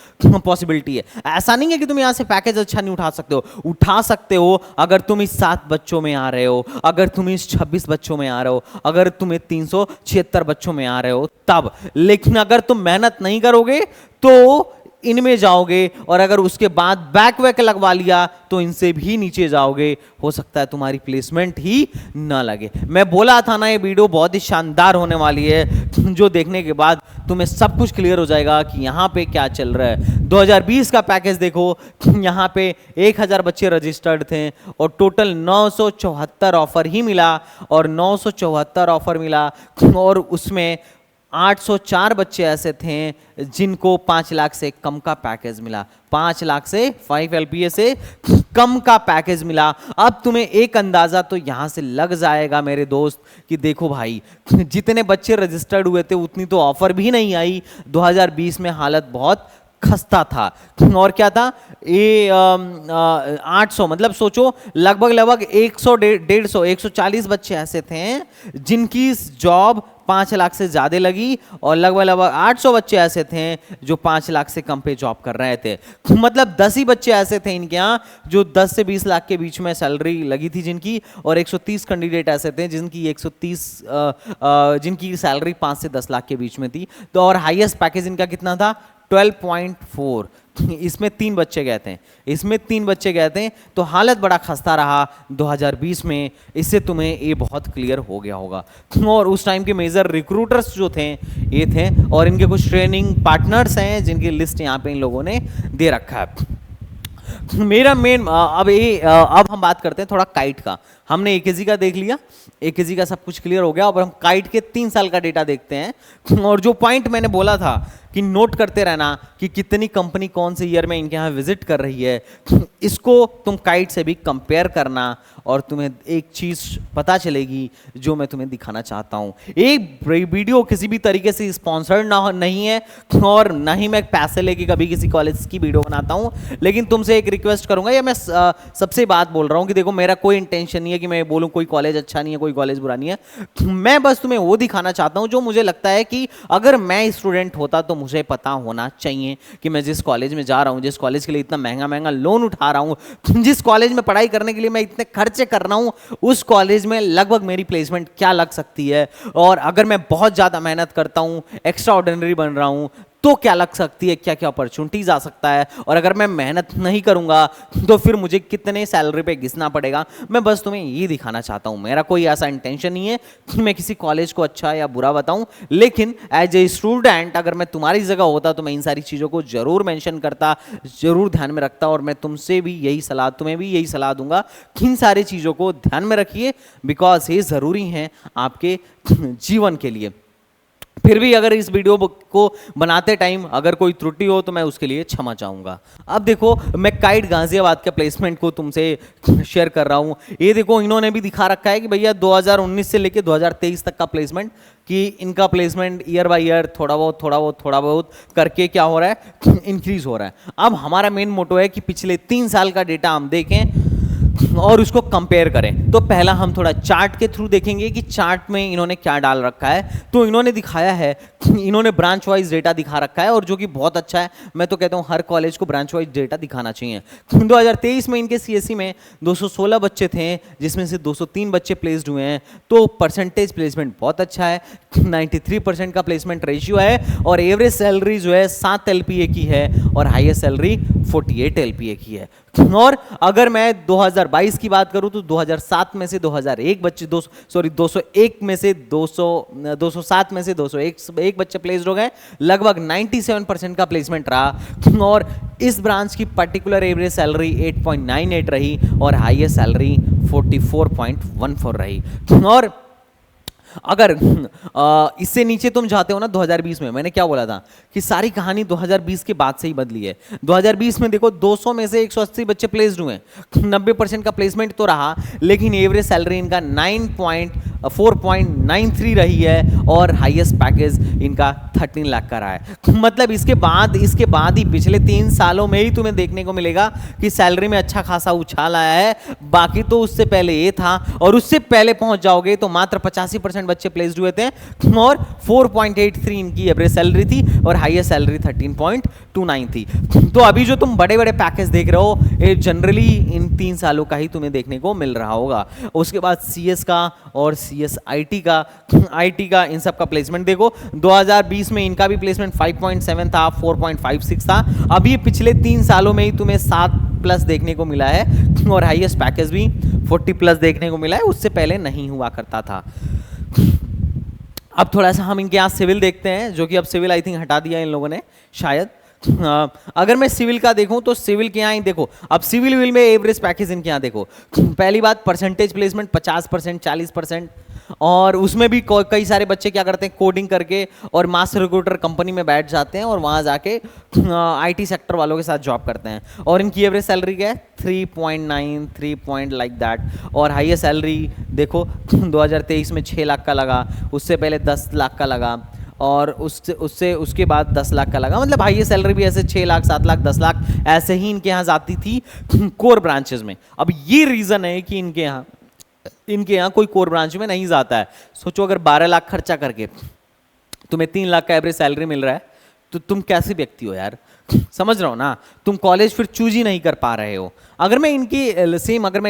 पॉसिबिलिटी है। ऐसा नहीं है कि तुम यहां से पैकेज अच्छा नहीं उठा सकते हो, उठा सकते हो अगर तुम इस 7 बच्चों में आ रहे हो, अगर तुम इस 26 बच्चों में आ रहे हो, अगर तुम 376 बच्चों में आ रहे हो तब। लेकिन अगर तुम मेहनत नहीं करोगे तो इनमें जाओगे, और अगर उसके बाद बैक वैक लगवा लिया तो इनसे भी नीचे जाओगे, हो सकता है तुम्हारी प्लेसमेंट ही ना लगे। मैं बोला था ना, ये वीडियो बहुत ही शानदार होने वाली है, जो देखने के बाद तुम्हें सब कुछ क्लियर हो जाएगा कि यहाँ पे क्या चल रहा है। 2020 का पैकेज देखो, यहाँ पे 1000 बच्चे रजिस्टर्ड थे और टोटल 974 ऑफर ही मिला, और 974 ऑफर मिला, और उसमें 804 बच्चे ऐसे थे जिनको 5 लाख से कम का पैकेज मिला, 5 लाख से 5 LPA से कम का पैकेज मिला। अब तुम्हें एक अंदाजा तो यहां से लग जाएगा मेरे दोस्त कि देखो भाई, जितने बच्चे रजिस्टर्ड हुए थे उतनी तो ऑफर भी नहीं आई। 2020 में हालत बहुत खस्ता था, और क्या था ये 800, मतलब सोचो लगभग 100 150 140 बच्चे ऐसे थे जिनकी जॉब 5 लाख से ज़्यादा लगी, और लगभग 800 बच्चे ऐसे थे जो 5 लाख से कम पे जॉब कर रहे थे। मतलब 10 ही बच्चे ऐसे थे इनके यहाँ जो 10 से 20 लाख के बीच में सैलरी लगी थी जिनकी, और 130 कैंडिडेट ऐसे थे जिनकी 130 जिनकी सैलरी 5 से 10 लाख के बीच में थी। तो और हाईएस्ट पैकेज इनका कितना था, 12.4। इसमें 3 बच्चे गए थे, इसमें 3 बच्चे गए थे, तो हालत बड़ा खस्ता रहा 2020 में। इससे तुम्हें ये बहुत क्लियर हो गया होगा। और उस टाइम के मेजर रिक्रूटर्स जो थे ये थे, और इनके कुछ ट्रेनिंग पार्टनर्स हैं जिनकी लिस्ट यहाँ पे इन लोगों ने दे रखा है। मेरा मेन अब हम बात करते हैं थोड़ा काइट का। हमने AKG का देख लिया, AKG का सब कुछ क्लियर हो गया, और हम काइट के 3 साल का डेटा देखते हैं। और जो पॉइंट मैंने बोला था कि नोट करते रहना कि कितनी कंपनी कौन से ईयर में इनके यहाँ विजिट कर रही है, इसको तुम काइट से भी कंपेयर करना, और तुम्हें एक चीज़ पता चलेगी जो मैं तुम्हें दिखाना चाहता हूँ। एक वीडियो किसी भी तरीके से स्पॉन्सर्ड नहीं है, और ना ही मैं पैसे लेके कभी किसी कॉलेज की वीडियो बनाता हूँ। लेकिन तुमसे एक रिक्वेस्ट करूँगा, या मैं सबसे बात बोल रहा हूँ कि देखो, मेरा कोई इंटेंशन नहीं है कि मैं बोलूँ कोई कॉलेज अच्छा नहीं है, कोई कॉलेज बुरा नहीं है। मैं बस तुम्हें वो दिखाना चाहता हूँ जो मुझे लगता है कि अगर मैं स्टूडेंट होता तो मुझे पता होना चाहिए कि मैं जिस कॉलेज में जा रहा हूँ, जिस कॉलेज के लिए इतना महंगा महंगा लोन उठा रहा हूँ, जिस कॉलेज में पढ़ाई करने के लिए मैं इतने खर्चे कर रहा हूँ, उस कॉलेज में लगभग मेरी प्लेसमेंट क्या लग सकती है, और अगर मैं बहुत ज़्यादा मेहनत करता हूँ, एक्स्ट्रा ऑर्डिनरी बन रहा हूँ, तो क्या लग सकती है, क्या क्या अपॉर्चुनिटीज आ सकता है, और अगर मैं मेहनत नहीं करूंगा तो फिर मुझे कितने सैलरी पे घिसना पड़ेगा। मैं बस तुम्हें ये दिखाना चाहता हूँ। मेरा कोई ऐसा इंटेंशन नहीं है कि मैं किसी कॉलेज को अच्छा या बुरा बताऊं, लेकिन एज ए स्टूडेंट अगर मैं तुम्हारी जगह होता तो मैं इन सारी चीज़ों को जरूर मेंशन करता, जरूर ध्यान में रखता, और मैं तुमसे भी यही सलाह, तुम्हें भी यही सलाह दूंगा कि इन सारी चीज़ों को ध्यान में रखिए, बिकॉज ये ज़रूरी है आपके जीवन के लिए। फिर भी अगर इस वीडियो को बनाते टाइम अगर कोई त्रुटि हो तो मैं उसके लिए क्षमा चाहूँगा। अब देखो, मैं काइट गाजियाबाद के प्लेसमेंट को तुमसे शेयर कर रहा हूँ। ये देखो, इन्होंने भी दिखा रखा है कि भैया 2019 से लेके 2023 तक का प्लेसमेंट, कि इनका प्लेसमेंट ईयर बाय ईयर थोड़ा बहुत करके क्या हो रहा है, इंक्रीज हो रहा है। अब हमारा मेन मोटो है कि पिछले 3 साल का डेटा हम देखें और उसको कंपेयर करें। तो पहला हम थोड़ा चार्ट के थ्रू देखेंगे कि चार्ट में इन्होंने क्या डाल रखा है। तो इन्होंने दिखाया है, इन्होंने ब्रांच वाइज डेटा दिखा रखा है, और जो कि बहुत अच्छा है। मैं तो कहता हूं हर कॉलेज को ब्रांच वाइज डेटा दिखाना चाहिए। 2023 में इनके CSE में 216 बच्चे थे, जिसमें से 203 बच्चे प्लेस्ड हुए हैं। तो परसेंटेज प्लेसमेंट बहुत अच्छा है, 93% का प्लेसमेंट रेशियो है, और एवरेज सैलरी जो है 7 LPA की है, और हाईएस्ट सैलरी 48 LPA की है। और अगर मैं 2022 की बात करूं तो 2007 में से 201 बच्चे 201 में से 207 में से 201 बच्चे प्लेस्ड हो गए, लगभग 97% का प्लेसमेंट रहा। और इस ब्रांच की पर्टिकुलर एवरेज सैलरी 8.98 रही, और हाईएस्ट सैलरी 44.14 रही। और अगर इससे नीचे तुम जाते हो ना 2020 में, मैंने क्या बोला था कि सारी कहानी 2020 के बाद से ही बदली है। 2020 में देखो 200 में से 180 बच्चे प्लेस्ड हुए, 90% का प्लेसमेंट तो रहा, लेकिन एवरेज सैलरी इनका 4.93 रही है और हाईएस्ट पैकेज इनका 13 लाख का रहा है। मतलब इसके बाद ही पिछले 3 सालों में ही तुम्हें देखने को मिलेगा कि सैलरी में अच्छा खासा उछाल आया है। बाकी तो उससे पहले ये था, और उससे पहले पहुंच जाओगे तो मात्र 85% बच्चे प्लेस्ड हुए थे और 4.83 इनकी एवरेज सैलरी थी और हाईएस्ट सैलरी 13.29 थी। तो अभी जो तुम बड़े बड़े पैकेज देख रहे हो ये जनरली इन 3 सालों का ही तुम्हें देखने को मिल रहा होगा। उसके बाद सीएस का और सीएस आईटी का इन सब का प्लेसमेंट देखो, 2020 में इनका भी प्लेसमेंट 5.7 था, 4.56 था। अभी पिछले 3 सालों में ही तुम्हें 7+ देखने को मिला है और हाईएस्ट पैकेज भी 40+ देखने को मिला है, उससे पहले नहीं हुआ करता था। अब थोड़ा सा हम इनके यहाँ सिविल देखते हैं, जो कि अब सिविल आई थिंक हटा दिया इन लोगों ने शायद। अगर मैं सिविल का देखूं तो सिविल के यहाँ ही देखो, अब सिविल विल में एवरेज पैकेज इनके यहाँ देखो। पहली बात, परसेंटेज प्लेसमेंट 50%, 40%, और उसमें भी कई सारे बच्चे क्या करते हैं, कोडिंग करके और मास रिक्रूटर कंपनी में बैठ जाते हैं और वहाँ जाके आईटी सेक्टर वालों के साथ जॉब करते हैं। और इनकी एवरेज सैलरी क्या है, 3.9, 3 पॉइंट लाइक दैट। और हाईएस्ट सैलरी देखो 2023 में 6 लाख का लगा, उससे पहले 10 लाख का लगा, और उसके बाद 10 लाख का लगा। मतलब हाईएस्ट सैलरी भी ऐसे 6 लाख, 7 लाख, 10 लाख ऐसे ही इनके यहाँ जाती थी कोर ब्रांचेस में। अब ये रीज़न है कि इनके यहाँ कोई कोर ब्रांच में नहीं जाता है। सोचो अगर 12 लाख खर्चा करके तुम्हें 3 लाख का एवरेज सैलरी मिल रहा है तो तुम कैसे व्यक्ति हो यार, समझ रहा हो ना। तुम कॉलेज फिर चूज ही नहीं कर पा रहे हो। अगर मैं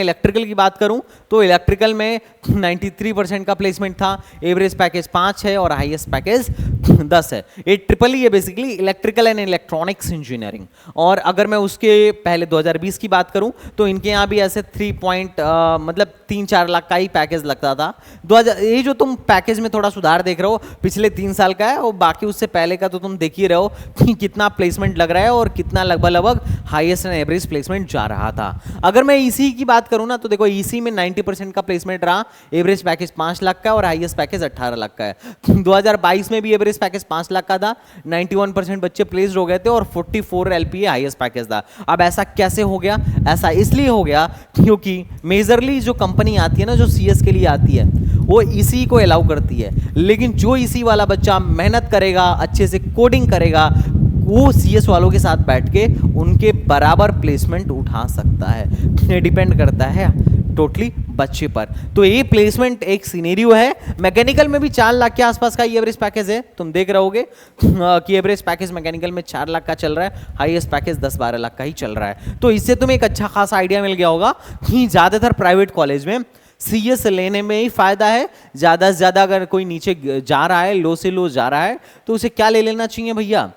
इलेक्ट्रिकल की बात करूं तो इलेक्ट्रिकल में 93% का प्लेसमेंट था, एवरेज पैकेज 5 है और हाईएस्ट पैकेज 10 है। ये ट्रिपल ई है basically, electrical and electronics engineering. और अगर मैं उसके पहले 2020 की बात करूं तो इनके यहाँ भी ऐसे 3-4 लाख का ही पैकेज लगता था। ये जो तुम पैकेज में थोड़ा सुधार देख रहे हो पिछले 3 साल का है, और बाकी उससे पहले का तो तुम देख ही रहे हो कि कितना प्लेसमेंट लग रहा है और कितना लगभग हाईएस्ट एंड एवरेज प्लेसमेंट जा रहा था। अगर मैं ईसी की बात करूं ना तो देखो ईसी में 90% का प्लेसमेंट रहा, एवरेज पैकेज 5 लाख का और हाईएस्ट पैकेज 18 लाख का है। 2022 में भी एवरेज पैकेज 5 लाख का था, 91% बच्चे प्लेस्ड हो गए थे और 44 एलपीए हाईएस्ट पैकेज था। अब ऐसा कैसे हो गया? ऐसा इसलिए हो गया क्योंकि मेजरली जो कंपनी आती है ना, जो सीएस के लिए आती है, वो ईसी को अलाउ करती है। लेकिन जो ईसी वाला बच्चा मेहनत करेगा, अच्छे से कोडिंग करेगा, वो सीएस वालों के साथ बैठ के उनके बराबर प्लेसमेंट उठा सकता है। ये डिपेंड करता है टोटली बच्चे पर। तो ये प्लेसमेंट एक सिनेरियो है। मैकेनिकल में भी 4 लाख के आसपास का एवरेज पैकेज है, तुम देख रहे होगे कि एवरेज पैकेज मैकेनिकल में 4 लाख का चल रहा है, हाईएस्ट पैकेज 10-12 लाख का ही चल रहा है। तो इससे तुम्हें एक अच्छा खासा आइडिया मिल गया होगा कि ज़्यादातर प्राइवेट कॉलेज में सीएस लेने में ही फायदा है। ज़्यादा से ज़्यादा अगर कोई नीचे जा रहा है, लो से लो जा रहा है, तो उसे क्या ले लेना चाहिए भैया,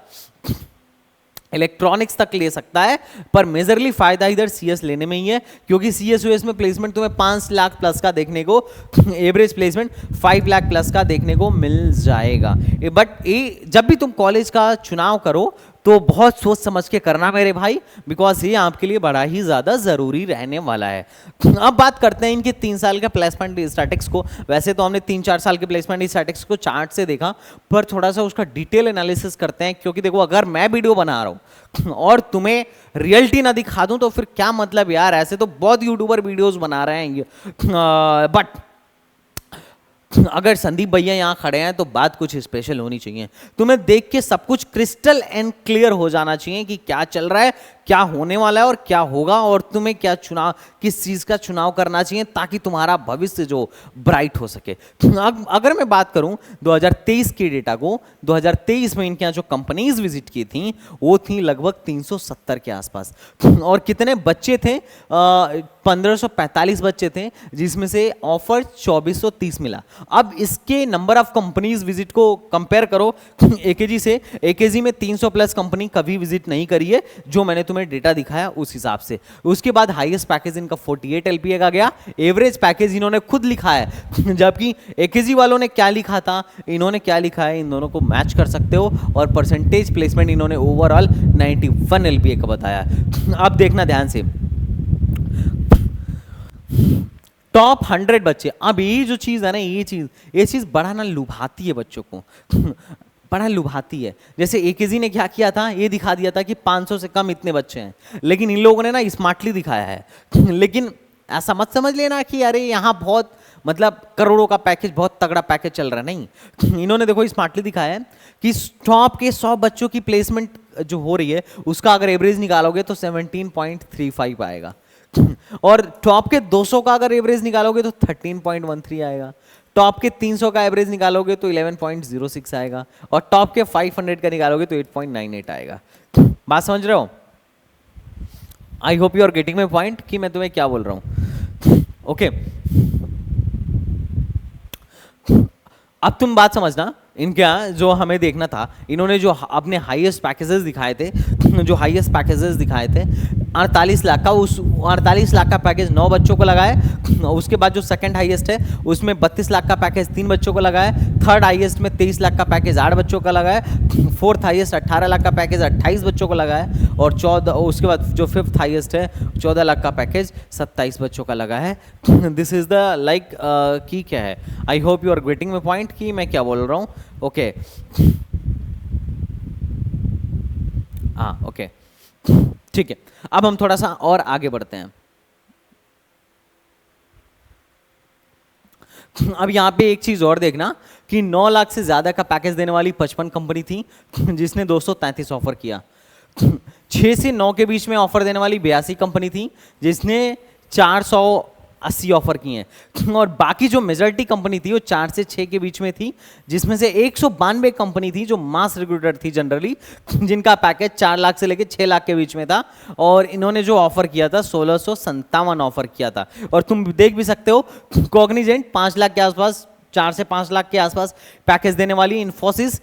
इलेक्ट्रॉनिक्स तक ले सकता है। पर मेजरली फायदा इधर सीएस लेने में ही है, क्योंकि सीएस यूएस में प्लेसमेंट तुम्हें 5 लाख प्लस का देखने को, एवरेज प्लेसमेंट 5 लाख प्लस का देखने को मिल जाएगा। बट ये जब भी तुम कॉलेज का चुनाव करो तो बहुत सोच समझ के करना मेरे भाई, बिकॉज ये आपके लिए बड़ा ही ज़्यादा ज़रूरी रहने वाला है। अब बात करते हैं इनके 3 साल के प्लेसमेंट स्टैटिक्स को। वैसे तो हमने 3-4 साल के प्लेसमेंट स्टैटिक्स को चार्ट से देखा, पर थोड़ा सा उसका डिटेल एनालिसिस करते हैं। क्योंकि देखो अगर मैं वीडियो बना रहा हूँ और तुम्हें रियलिटी ना दिखा दूँ तो फिर क्या मतलब यार। ऐसे तो बहुत यूट्यूबर वीडियोज़ बना रहे हैं, बट अगर संदीप भैया यहाँ खड़े हैं तो बात कुछ स्पेशल होनी चाहिए। तुम्हें देख के सब कुछ क्रिस्टल एंड क्लियर हो जाना चाहिए कि क्या चल रहा है, क्या होने वाला है और क्या होगा, और तुम्हें क्या चुनाव, किस चीज़ का चुनाव करना चाहिए ताकि तुम्हारा भविष्य जो ब्राइट हो सके। अगर मैं बात करूं 2023 के डेटा को, 2023 में इनके यहाँ जो कंपनीज विजिट की थी वो थी लगभग 370 के आसपास। और कितने बच्चे थे? 1545 बच्चे थे, जिसमें से ऑफर 2430 मिला। अब इसके नंबर ऑफ कंपनीज विजिट को कंपेयर करो एकेजी से। एकेजी में 300+ कंपनी कभी विजिट नहीं करी है, जो मैंने तुम्हें डेटा दिखाया उस हिसाब से। उसके बाद हाईएस्ट पैकेज इनका 48 एलपीए का गया। एवरेज पैकेज इन्होंने खुद लिखा है, जबकि एकेजी वालों ने क्या लिखा था, इन्होंने क्या लिखा है, इन दोनों को मैच कर सकते हो। और परसेंटेज प्लेसमेंट इन्होंने ओवरऑल 91 एलपीए का बताया। अब देखना ध्यान से, टॉप 100 बच्चे। अब ये जो चीज है ना, ये चीज बड़ा ना लुभाती है बच्चों को बड़ा लुभाती है। जैसे एकेजी ने क्या किया था, ये दिखा दिया था कि 500 से कम इतने बच्चे हैं, लेकिन इन लोगों ने ना स्मार्टली दिखाया है लेकिन ऐसा मत समझ लेना कि अरे यहाँ बहुत मतलब करोड़ों का पैकेज, बहुत तगड़ा पैकेज चल रहा है, नहीं। इन्होंने देखो स्मार्टली दिखाया है कि टॉप के 100 बच्चों की प्लेसमेंट जो हो रही है उसका अगर एवरेज निकालोगे तो 17.35 आएगा और टॉप के 200 का अगर एवरेज निकालोगे तो 13.13 आएगा, टॉप के 300 का एवरेज निकालोगे तो 11.06 आएगा और टॉप के 500 का निकालोगे तो 8.98 आएगा। बात समझ रहे हो? I hope you are getting my point कि मैं तुम्हें क्या बोल रहा हूं। ओके अब तुम बात समझना, इनके यहाँ जो हमें देखना था, इन्होंने जो अपने हाईएस्ट पैकेजेस दिखाए थे, जो हाईएस्ट पैकेजेस दिखाए थे 48 लाख का, उस 48 लाख का पैकेज 9 बच्चों को लगाए। उसके बाद जो सेकंड हाईएस्ट है उसमें 32 लाख का पैकेज 3 बच्चों को लगाए। थर्ड हाईएस्ट में 23 लाख का पैकेज 8 बच्चों का लगाए। फोर्थ हाईएस्ट 18 लाख का पैकेज 28 बच्चों को लगाए और 14, उसके बाद जो फिफ्थ हाईएस्ट है 14 लाख का पैकेज 27 बच्चों का लगा है। दिस इज द लाइक की क्या है, I hope you are getting my point कि मैं क्या बोल रहा हूँ। ओके हाँ ओके ठीक है, अब हम थोड़ा सा और आगे बढ़ते हैं। अब यहां पे एक चीज और देखना कि 9 लाख से ज्यादा का पैकेज देने वाली 55 कंपनी थी जिसने 233 ऑफर किया। 6 से 9 के बीच में ऑफर देने वाली 82 कंपनी थी जिसने 480 ऑफर किए हैं और बाकी जो मेजॉरिटी कंपनी थी वो 4 से 6 के बीच में थी, जिसमें से 192 कंपनी थी जो मास रिक्रूटर थी जनरली, जिनका पैकेज 4 लाख से लेकर 6 लाख के बीच में था और इन्होंने जो ऑफर किया था 1657 ऑफर किया था। और तुम देख भी सकते हो कॉग्निजेंट 5 लाख के आसपास, 4 से 5 लाख के आसपास पैकेज देने वाली, Infosys,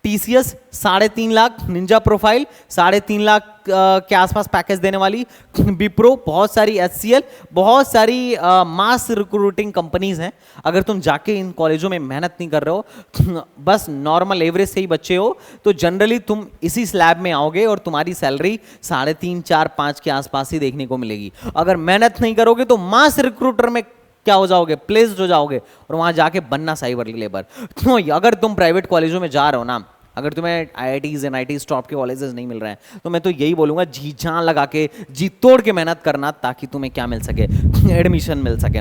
TCS 3.5 lakh, Ninja profile 3.5 lakh के आसपास पैकेज देने वाली, विप्रो, बहुत सारी HCL, बहुत सारी मास रिक्रूटिंग कंपनीज हैं। अगर तुम जाके इन कॉलेजों में मेहनत नहीं कर रहे हो, बस नॉर्मल एवरेज से ही बच्चे हो, तो जनरली तुम इसी स्लैब में आओगे और तुम्हारी सैलरी 3.5, 4, 5 के आसपास ही देखने को मिलेगी। अगर मेहनत नहीं करोगे तो मास रिक्रूटर में क्या हो जाओगे, प्लेस्ड हो जाओगे और वहां जाके बनना साइबर लेबर। तो अगर तुम प्राइवेट कॉलेजों में जा रहे हो ना, अगर तुम्हें IITs NITs टॉप के कॉलेजेस नहीं मिल रहे हैं, तो मैं तो यही बोलूंगा जी जान लगा के, जी तोड़ के मेहनत करना, ताकि तुम्हें क्या मिल सके, एडमिशन मिल सके।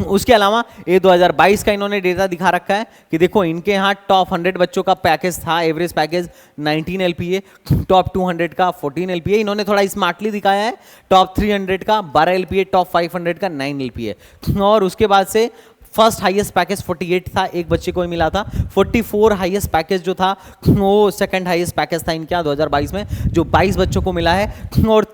उसके अलावा ये 2022 का इन्होंने डेटा दिखा रखा है कि देखो इनके यहाँ टॉप 100 बच्चों का पैकेज था, एवरेज पैकेज 19 LPA, टॉप 200 का 14 LPA, इन्होंने थोड़ा स्मार्टली दिखाया है, टॉप 300 का 12 LPA, टॉप 500 का 9 LPA। और उसके बाद से फर्स्ट हाईएस्ट पैकेज 48 था, एक बच्चे को ही मिला था। 44 हाईएस्ट पैकेज जो था वो सेकंड हाईएस्ट पैकेज था इनके यहाँ 2022 में, जो 22 बच्चों को मिला है। और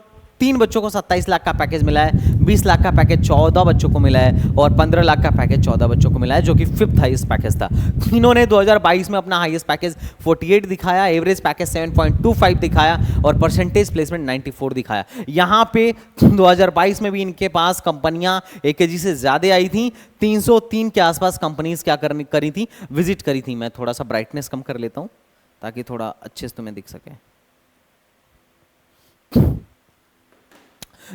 3 बच्चों को 27 लाख का पैकेज मिला है, 20 लाख का पैकेज 14 बच्चों को मिला है और 15 लाख का पैकेज 14 बच्चों को मिला है, जो कि फिफ्थ हाईएस्ट पैकेज था। इन्होंने 2022 में अपना हाईएस्ट पैकेज 48 दिखाया, एवरेज पैकेज 7.25 दिखाया और परसेंटेज प्लेसमेंट 94 दिखाया। यहाँ पे 2022 में भी इनके पास कंपनियां AKG से ज़्यादा आई थी, 303 के आसपास कंपनीज क्या करी थी, विजिट करी थी। मैं थोड़ा सा ब्राइटनेस कम कर लेता हूँ ताकि थोड़ा अच्छे से तुम्हें दिख सके।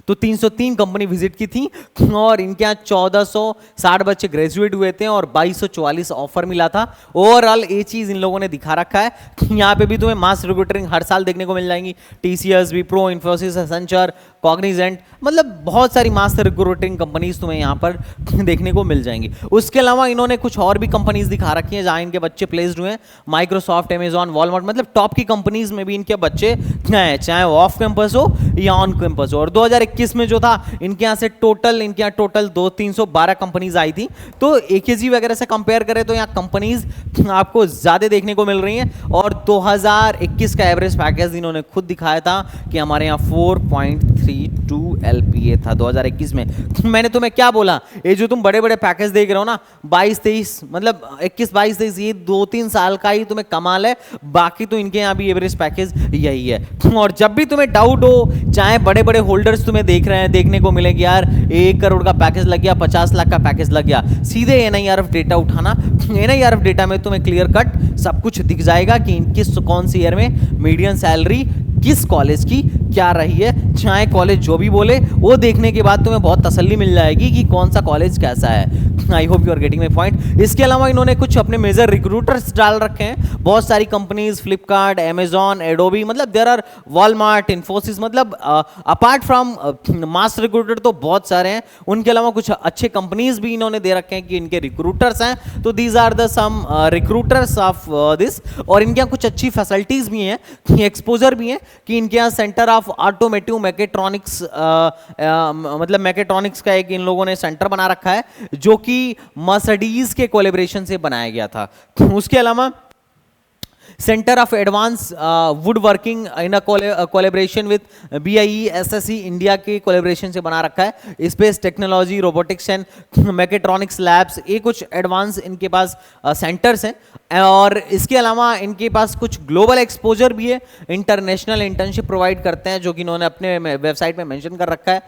तो 303 कंपनी विजिट की थी और इनके यहाँ 1460 बच्चे ग्रेजुएट हुए थे और 2244 ऑफर मिला था। ओवरऑल ये चीज इन लोगों ने दिखा रखा है। यहाँ पे भी तुम्हें मास रिक्रूटिंग हर साल देखने को मिल जाएंगी, TCS, Wipro, Infosys, Accenture, Cognizant, मतलब बहुत सारी मास रिक्रूटिंग कंपनीज तुम्हें यहाँ पर देखने को मिल जाएंगी। उसके अलावा इन्होंने कुछ और भी कंपनीज दिखा रखी हैं जहाँ इनके बच्चे प्लेस्ड हुए हैं, माइक्रोसॉफ्ट, अमेजॉन, वॉलमार्ट, मतलब टॉप की कंपनीज में भी इनके बच्चे हैं, चाहे वो ऑफ कैंपस हो या ऑन कैंपस हो। और 2021 में जो था इनके यहाँ से टोटल 312 कंपनीज आई थी। तो AKG वगैरह से कंपेयर करें तो यहाँ कंपनीज आपको ज्यादा देखने को मिल रही हैं। और 2021 का एवरेज पैकेज इन्होंने खुद दिखाया था कि हमारे यहाँ 4.32 LPA था 2021 में। मैंने तुम्हें क्या बोला, ये जो तुम बड़े बड़े पैकेज देख रहे हो ना 22-23, मतलब 21-22-23, ये 2-3 साल का ही तुम्हें कमाल है, बाकी तो इनके यहाँ भी एवरेज पैकेज यही है। और जब भी तुम्हें डाउट हो, चाहे बड़े बड़े होल्डर्स तुम्हें देख रहे हैं, देखने को मिलेगी यार 1 करोड़ का पैकेज लग गया, 50 लाख का पैकेज लग गया, सीधे NIRF डेटा उठाना, NIRF डेटा में तुम्हें क्लियर कट सब कुछ दिख जाएगा कि किस कौन सी ईयर में मीडियन सैलरी किस कॉलेज की क्या रही है, चाहे कॉलेज जो भी बोले, वो देखने के बाद तुम्हें बहुत तसल्ली मिल जाएगी कि कौन सा कॉलेज कैसा है। I hope you are getting my point. इसके अलावा इन्होंने कुछ अपने मेजर रिक्रूटर्स डाल रखे हैं, बहुत सारी कंपनीज, फ्लिपकार्ट, अमेजॉन, एडोबी, मतलब देयर आर, वॉलमार्ट, इन्फोसिस, मतलब अपार्ट फ्रॉम मास रिक्रूटर तो बहुत सारे हैं। उनके अलावा कुछ अच्छे कंपनीज भी इन्होंने दे रखे हैं कि इनके रिक्रूटर्स हैं, तो these are the some recruiters of this. और इनके यहाँ कुछ अच्छी फैसिलिटीज भी हैं, एक्सपोजर भी है कि इनके यहाँ सेंटर ऑफ ऑटोमेटिव मैकेट्रॉनिक्स, मतलब मैकेट्रॉनिक्स का एक इन लोगों ने सेंटर बना रखा है, जो कि मर्सिडीज के कोलैबोरेशन से बनाया गया था। उसके अलावा centre of advance would working in a collaboration with BIE SSE India के कोलैबोरेशन से बना रखा है। Space technology, robotics and mechatronics labs, ये कुछ एडवांस इनके पास सेंटर्स हैं। और इसके अलावा इनके पास कुछ ग्लोबल एक्सपोजर भी है, इंटरनेशनल इंटर्नशिप प्रोवाइड करते हैं, जो कि इन्होंने अपने वेबसाइट में मेंशन कर रखा है।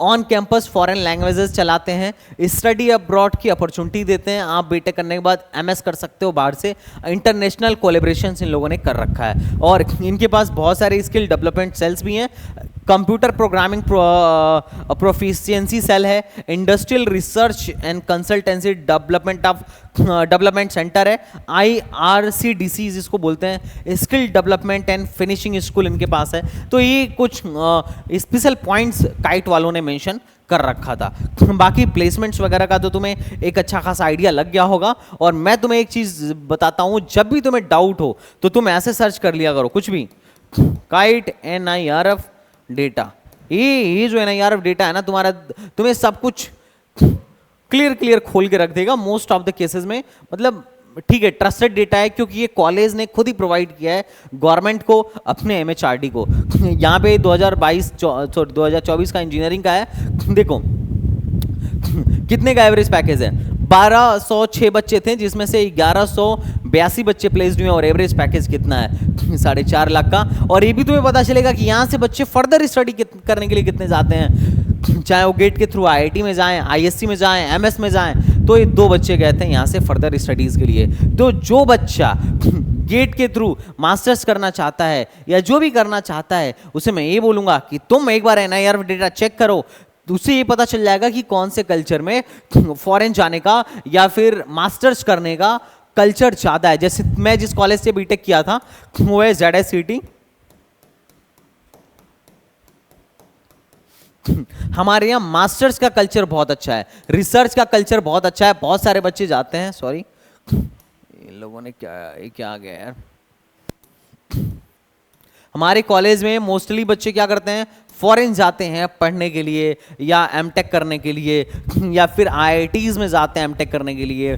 ऑन कैंपस फॉरेन लैंग्वेजेस चलाते हैं, स्टडी अब्रॉड की अपॉर्चुनिटी देते हैं, आप बीटेक करने के बाद MS कर सकते हो बाहर से। इंटरनेशनल कोलैबोरेशन इन लोगों ने कर रखा है। और इनके पास बहुत सारे स्किल डेवलपमेंट सेल्स भी हैं, कंप्यूटर प्रोग्रामिंग प्रोफिशिएंसी सेल है, industrial research and consultancy development centre है, IRCDC जिसको बोलते हैं, skill development and finishing school इनके पास है। तो ये कुछ स्पेशल पॉइंट्स काइट वालों ने मेंशन कर रखा था। बाकी प्लेसमेंट्स वगैरह का तो तुम्हें एक अच्छा खासा आइडिया लग गया होगा। और मैं तुम्हें एक चीज बताता हूं, जब भी तुम्हें डाउट हो तो तुम ऐसे सर्च कर लिया करो कुछ भी, काइट NIRF डेटा। ये जो NIRF डेटा है ना तुम्हारा, तुम्हें सब कुछ क्लियर खोल के रख देगा मोस्ट ऑफ द केसेस में। मतलब ठीक है, ट्रस्टेड डेटा है, क्योंकि ये कॉलेज ने खुद ही प्रोवाइड किया है गवर्नमेंट को, अपने MHRD को। यहाँ पे 2024 का इंजीनियरिंग का है। देखो कितने का एवरेज पैकेज है, 1206 बच्चे थे, जिसमें से 1182 बच्चे प्लेस्ड हुए, और एवरेज पैकेज कितना है 4.5 लाख का। और ये भी तुम्हें पता चलेगा कि यहाँ से बच्चे फर्दर स्टडी करने के लिए कितने जाते हैं, चाहे वो गेट के थ्रू IIT में जाएं, ISC में जाएं, MS में जाएं। तो ये 2 बच्चे गए थे यहाँ से फर्दर स्टडीज के लिए। तो जो बच्चा गेट के थ्रू मास्टर्स करना चाहता है या जो भी करना चाहता है, उसे मैं ये बोलूंगा कि तुम एक बार NIRF डेटा चेक करो, उससे ये पता चल जाएगा कि कौन से कल्चर में फॉरेन जाने का या फिर मास्टर्स करने का कल्चर ज्यादा है। जैसे मैं जिस कॉलेज से बीटेक किया था वो है ZSCT। हमारे यहाँ मास्टर्स का कल्चर बहुत अच्छा है, रिसर्च का कल्चर बहुत अच्छा है, बहुत सारे बच्चे जाते हैं। सॉरी, इन लोगों ने क्या आ गया यार। हमारे कॉलेज में मोस्टली बच्चे क्या करते हैं, फॉरेन जाते हैं पढ़ने के लिए, या MTech करने के लिए, या फिर IITs में जाते हैं MTech करने के लिए।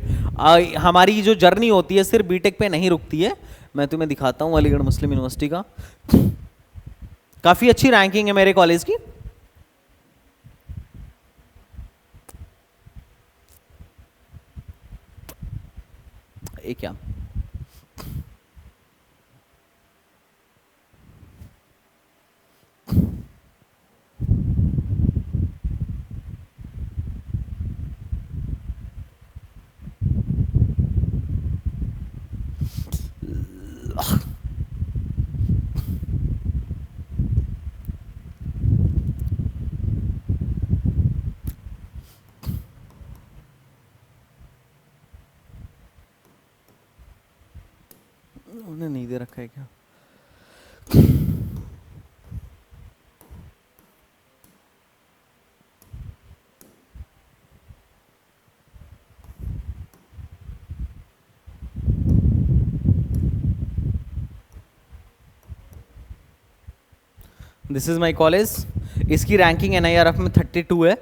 हमारी जो जर्नी होती है सिर्फ बीटेक पे नहीं रुकती है। मैं तुम्हें दिखाता हूँ अलीगढ़ मुस्लिम यूनिवर्सिटी का, काफ़ी अच्छी रैंकिंग है मेरे कॉलेज की। ये क्या, उन्हें नहीं दे रखा है क्या? This is my college. इसकी रैंकिंग NIRF में 32 है।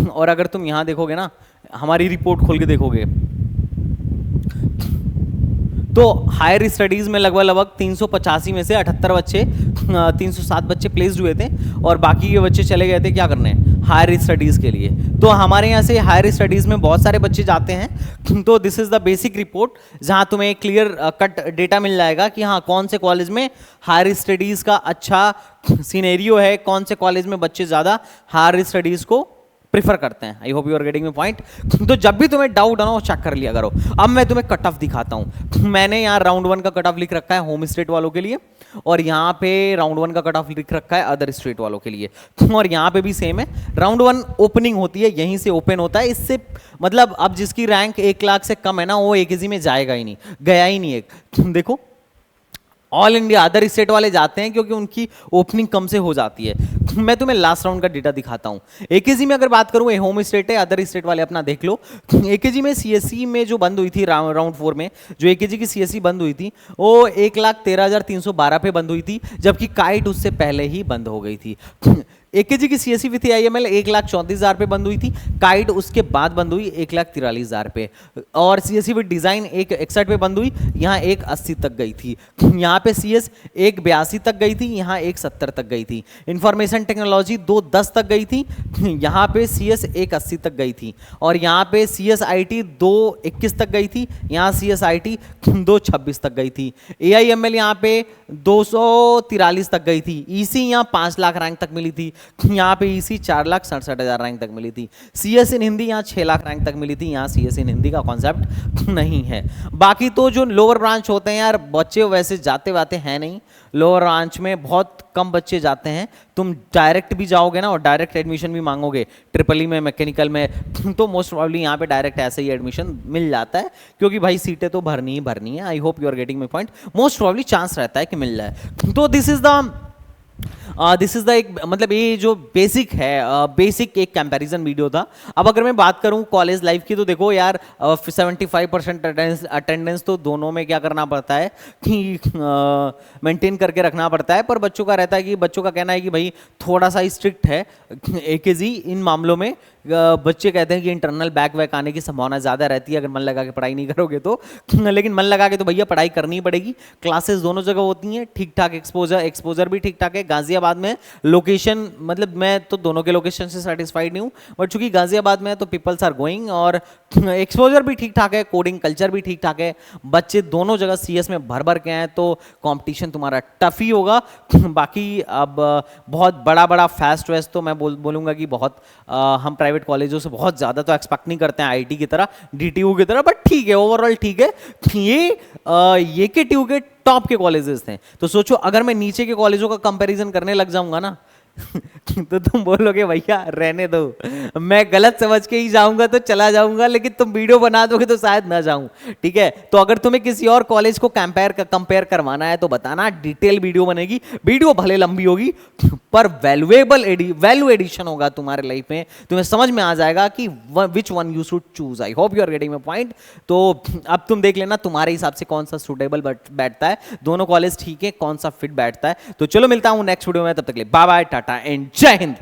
और अगर तुम यहाँ देखोगे ना, हमारी रिपोर्ट खोल के देखोगे, तो हायर स्टडीज में लगभग 385 में से 78 बच्चे, 307 बच्चे प्लेस्ड हुए थे, और बाकी के बच्चे चले गए थे क्या करने, हायर स्टडीज के लिए। तो हमारे यहाँ से हायर स्टडीज में बहुत सारे बच्चे जाते हैं। तो this is the basic report, जहाँ तुम्हें क्लियर कट डेटा मिल जाएगा कि हाँ कौन से कॉलेज में हायर स्टडीज का अच्छा सिनेरियो है, कौन से कॉलेज में बच्चे ज़्यादा हायर स्टडीज को प्रिफर करते हैं। I hope you are getting me point. तो जब भी तुम्हें डाउट है ना वो चेक कर लिया करो। अब मैं तुम्हें कट ऑफ दिखाता हूं। मैंने यहाँ राउंड 1 का कट ऑफ लिख रखा है होम स्टेट वालों के लिए, और यहाँ पे राउंड 1 का कट ऑफ लिख रखा है अदर स्टेट वालों के लिए, और यहाँ पे भी सेम है। राउंड 1 ओपनिंग होती है, यहीं से ओपन होता है। इससे मतलब अब जिसकी रैंक 1 लाख से कम है ना वो एकेजी में जाएगा ही नहीं, गया ही नहीं एक। देखो ऑल इंडिया अदर स्टेट वाले जाते हैं क्योंकि उनकी ओपनिंग कम से हो जाती है। मैं तुम्हें लास्ट राउंड का डेटा दिखाता हूं। एकेजी में अगर बात करूं, ये होम स्टेट है, अदर स्टेट वाले अपना देख लो। एकेजी में सीएससी में जो बंद हुई थी राउंड 4 में, जो एकेजी की सीएससी बंद हुई थी वो 1,13,312 पे बंद हुई थी, जबकि काइट उससे पहले ही बंद हो गई थी। एकेजी की सीएससी विथ आईएमएल 1,34,000 पे बंद हुई थी, काइट उसके बाद बंद हुई 1,43,000 पे, और सीएससी विथ डिजाइन 1,61 पे बंद हुई, यहाँ 1,80 तक गई थी। यहाँ पे सीएस 1,82 तक गई थी, यहाँ 1,70 तक गई थी। इंफॉर्मेशन टेक्नोलॉजी 2,10 तक गई थी, यहाँ पे सीएस 1,80 तक गई थी, और यहाँ पे सीएस आईटी 2,21 तक गई थी, यहाँ सीएस आईटी 2,26 तक गई थी। एआईएमएल यहाँ पे 243 तक गई थी। ईसी यहाँ 5 लाख रैंक तक मिली थी, यहाँ पे ईसी 4,67,000 रैंक तक मिली थी। सीएस इन हिंदी यहाँ 6 लाख रैंक तक मिली थी, यहाँ सीएस इन हिंदी का कॉन्सेप्ट नहीं है। बाकी तो जो लोअर ब्रांच होते हैं यार, बच्चे वैसे जाते वाते हैं नहीं, लोअर ब्रांच में बहुत कम बच्चे जाते हैं। तुम डायरेक्ट भी जाओगे ना और डायरेक्ट एडमिशन भी मांगोगे ट्रिपल ई में, मैकेनिकल में, तो मोस्ट प्रॉब्ली यहाँ पे डायरेक्ट ऐसे ही एडमिशन मिल जाता है, क्योंकि भाई सीटें तो भरनी ही भरनी है। I hope you are getting my point. Most probably chance रहता है कि मिल जाए। तो दिस इज द एक मतलब ये जो बेसिक है, बेसिक एक कंपैरिजन वीडियो था। अब अगर मैं बात करूं कॉलेज लाइफ की, तो देखो यार 75% अटेंडेंस तो दोनों में क्या करना पड़ता है कि मेंटेन करके रखना पड़ता है, पर बच्चों का रहता है कि बच्चों का कहना है कि भाई थोड़ा सा स्ट्रिक्ट है एकेजी इन मामलों में। बच्चे कहते हैं कि इंटरनल बैक वैक आने की संभावना ज़्यादा रहती है अगर मन लगा के पढ़ाई नहीं करोगे तो। लेकिन मन लगा के तो भैया पढ़ाई करनी ही पड़ेगी। क्लासेस दोनों जगह होती हैं, ठीक ठाक एक्सपोजर भी ठीक ठाक है। गाजियाबाद में लोकेशन, मतलब मैं तो दोनों के लोकेशन से सेटिस्फाइड नहीं हूँ, बट चूंकि गाजियाबाद में है तो पीपल्स आर गोइंग, और एक्सपोजर भी ठीक ठाक है, कोडिंग कल्चर भी ठीक ठाक है। बच्चे दोनों जगह सीएस में भर भर के हैं, तो कंपटीशन तुम्हारा टफ ही होगा। बाकी अब बहुत बड़ा फास्ट वेस्ट तो मैं बोलूँगा कि बहुत हम प्राइवेट कॉलेजों से बहुत ज़्यादा तो एक्सपेक्ट नहीं करते हैं, आईटी की तरह, डीटीयू की तरह, बट ठीक है, ओवरऑल ठीक है। ये के टीयू के टॉप के कॉलेजेस थे, तो सोचो अगर मैं नीचे के कॉलेजों का कंपैरिजन करने लग जाऊंगा ना तो तुम बोलोगे भैया रहने दो, मैं गलत समझ के ही जाऊंगा तो चला जाऊंगा, लेकिन तुम वीडियो बना दोगे तो शायद ना जाऊं। ठीक है, तो अगर तुम्हें किसी और कॉलेज को कंपेयर करवाना है तो बताना, डिटेल वीडियो बनेगी। वीडियो भले लंबी होगी पर वैल्यू एडिशन होगा तुम्हारे लाइफ में, तुम्हें समझ में आ जाएगा कि which one you should choose. I hope you are getting my point. तो अब तुम देख लेना तुम्हारे हिसाब से कौन सा सुटेबल बैठता है, दोनों कॉलेज ठीक है, कौन सा फिट बैठता है। तो चलो मिलता हूं नेक्स्ट वीडियो में, तब तक के लिए बाय बाय, टाटा एंड जय हिंद।